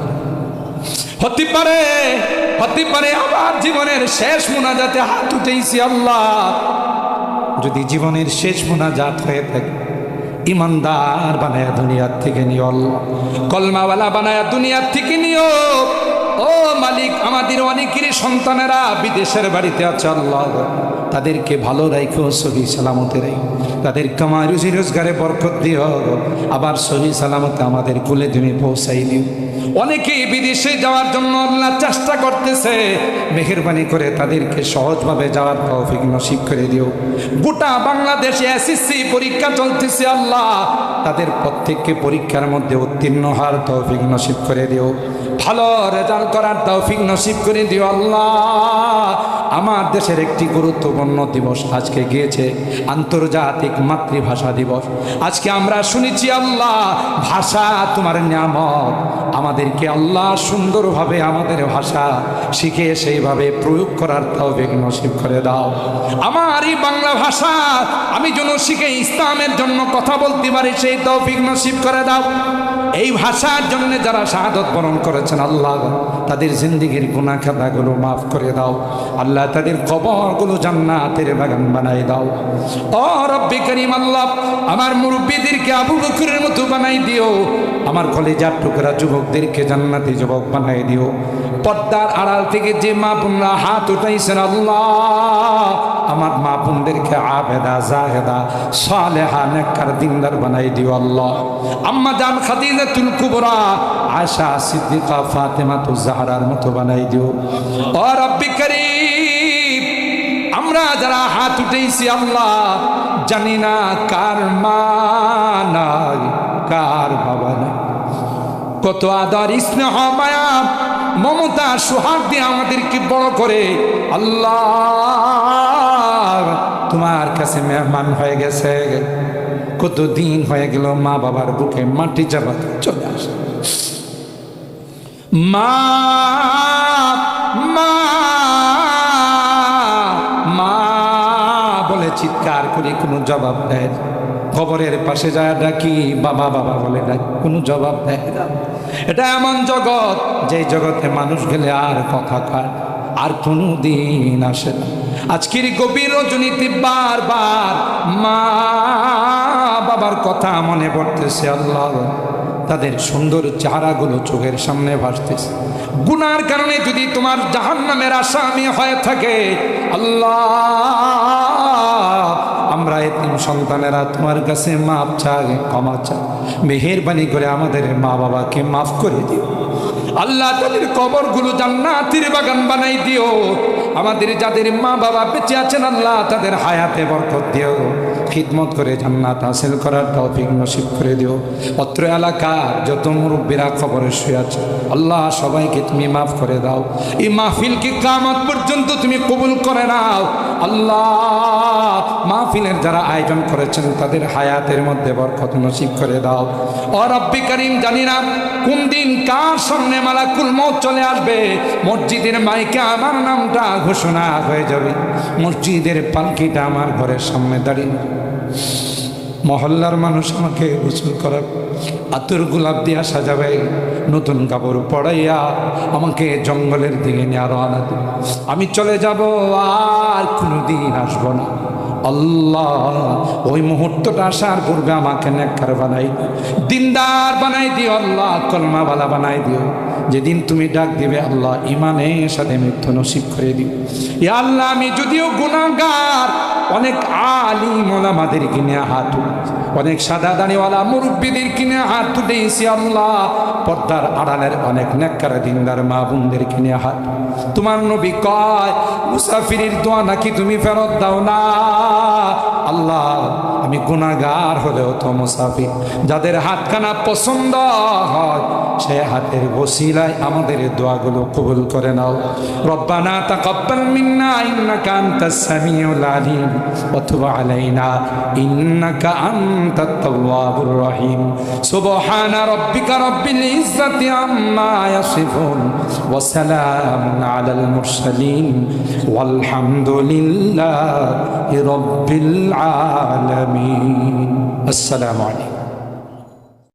হতে পারে আবার জীবনের শেষ মোনাজাতে হাত উঠেছি আল্লাহ। যদি জীবনের শেষ মোনাজাত হয়ে থাকে, ইমানদার বানায়া দুনিয়ার থেকে নিও আল্লাহ, কলমাওয়ালা বানায়া দুনিয়ার থেকে নিও। ও মালিক, আমাদের অনেকেরই সন্তানেরা বিদেশের বাড়িতে আছে আল্লাহ, তাদেরকে ভালো রাখো, সহি সালামতে রাখো, তাদের কামাই রুজি রোজগারে বরকত দিও, আবার সহি সালামতে আমাদের কুলে তুমি পৌঁছাই দিও। অনেকেই বিদেশে যাওয়ার জন্য আল্লাহ চেষ্টা করতেছে, মেহেরবানি করে তাদেরকে সহজভাবে যাওয়ার তৌফিক নসিব করে দিও। গোটা বাংলাদেশে এসএসসি পরীক্ষা চলতেছে আল্লাহ, তাদের প্রত্যেককে পরীক্ষার মধ্যে উত্তীর্ণ হওয়ার তৌফিক নসিব করে দিও, ভালো রেজাল্ট করার তৌফিক নসিব করে দিও আল্লাহ। আমার দেশের একটি গুরুত্বপূর্ণ দিবস আজকে গিয়েছে, আন্তর্জাতিক মাতৃভাষা দিবস। আজকে আমরা শুনেছি আল্লাহ ভাষা তোমার নিয়ামত, আমাদেরকে আল্লাহ সুন্দরভাবে আমাদের ভাষা শিখে সেইভাবে প্রয়োগ করার তৌফিক নসিব করে দাও। আমার এই বাংলা ভাষা আমি যেন শিখে ইসলামের জন্য কথা বলতে পারি, সেই তৌফিক নসিব করে দাও। এই ভাষার জন্য যারা শাহাদত বরণ করেছেন আল্লাহ তাদের জিন্দেগির গুনাহ খাতাগুলো মাফ করে দাও। আল্লাহ তাদের কবরগুলো জান্নাতের বাগান বানাই দাও। ও রব্বে করিম আল্লাহ, আমার মুরব্বীদেরকে আবু বকরের মতো বানাই দিও, আমার কলেজার টুকরা যুবকদেরকে জান্নাতি যুবক বানাই দিও। পর্দার আড়াল থেকে যে মা বোনরা হাত উঠাইছেন আল্লাহ, আমার মা বোনদেরকে আবেদা জাহেদা সালেহা নেককার দিনদার বানাই দিও আল্লাহ। আম্মা জান খাদিজাতুল কুবরা আয়েশা সিদ্দিকা ফাতেমাতুজ জাহরার মতো বানাই দিও। ও রব্বি করিম, আমরা যারা হাত উঠাইছি আল্লাহ জানি না কার মা নাই কার বাবা নাই, কত আদর স্নেহ মায়া মমতা সোহাগ দিয়ে আমাদেরকে বড় করে আল্লাহ তোমার কাছে মেহমান হয়ে গেছে। কত দিন হয়ে গেল মা বাবার বুকে মাটি চাপাতে চলে আসে। মা মা মা বলে চিৎকার করে কোনো জবাব দেয়, খবরের পাশে যায় ডাকি বাবা বাবা বলে ডাকি, কোনো জবাব দেয় না। এটা এমন জগৎ যে জগতে মানুষ গেলে আর কথা কয়, আর কোনো দিন আসে না। আজকের গভীর রজনীতে বারবার মা বাবার কথা মনে পড়তেছে আল্লাহ, তাদের সুন্দর চেহারাগুলো চোখের সামনে ভাসতেছে। গুনার কারণে যদি তোমার জাহান্নামের আসামি হয়ে থাকে আল্লাহ, আমরা এতিম সন্তানেরা তোমার কাছে মাপ চাই, ক্ষমা চাই, মেহেরবানি করে আমাদের মা বাবাকে মাফ করে দিও আল্লাহ। তাদের কবরগুলো জান্নাতের বাগান বানাই দিও। আমাদের যাদের মা বাবা বেঁচে আছেন আল্লাহ তাদের হায়াতে বরকত দিও, খিদমত করে জান্নাত হাসিল করার তৌফিক নসিব করে দিও। অত্র এলাকার যত মুরব্বীরা খবরে শুয়ে আছে আল্লাহ সবাইকে তুমি মাফ করে দাও। এই মাহফিলকে কিয়ামত পর্যন্ত তুমি কবুল করে নাও আল্লাহ। মাহফিলের যারা আয়োজন করেছেন তাদের হায়াতের মধ্যে বরকত নসিব করে দাও। ও রব্বি করিম, জানি না কোন দিন কার সামনে মালাকুল মউত চলে আসবে, মসজিদের মাইকে আমার নামটা ঘোষণা হয়ে যাবে, মসজিদের পালকিটা আমার ঘরের সামনে দাঁড়িয়ে, মহল্লার মানুষ আমাকে গোসল করার আতর গোলাপ দিয়া সাজাবে, নতুন কাপড় পরাইয়া আমাকে জঙ্গলের দিকে নিয়ে রওনা দিবে। আমি চলে যাব, আর কোনোদিন আসবো না আল্লাহ। ওই মুহূর্তটা আসার পূর্বে আমাকে নেককার বানাই দিও, দিনদার বানাই দিও আল্লাহ, কলমাওয়ালা বানাই দিও। যেদিন তুমি ডাক দিবে আল্লাহ ইমানের সাথে মৃত্যু নসিব করে দিও। ইয়া আল্লাহ, আমি যদিও গুনাহগার, অনেক আলিম ওলামাদের কিনে হাত উঠেছি, অনেক সাদা দাড়িওয়ালা মুরব্বীদের কিনে হাত উঠেছি আল্লাহ। পর্দার আড়ালের অনেক নেককার দিনদার মা বোনদের কিনে হাত। তোমার নবী কয় মুসাফিরের দোয়া নাকি তুমি ফেরত দাও না আল্লাহ। আমি গুনাহগার হলেও তো মুসাফির, যাদের হাতখানা পছন্দ হয় সে হাতের ওসিলায় আমাদের দোয়াগুলো কবুল করে নাও। রব্বানা তাকাব্বাল মিন্না ইন্নাকা আনতাস সামিউল আলিম ওয়া তুব আলাইনা ইন্নাকা আনতাত তাওয়াবুর রহিম। সুবহানা রাব্বিকা রাব্বিল ইজ্জাতি আম্মা ইয়াসিফুন ওয়া সালামুন আলাল মুরসালিন ওয়ালহামদুলিল্লাহি রাব্বিল আলামিন। আসসালামু আলাইকুম।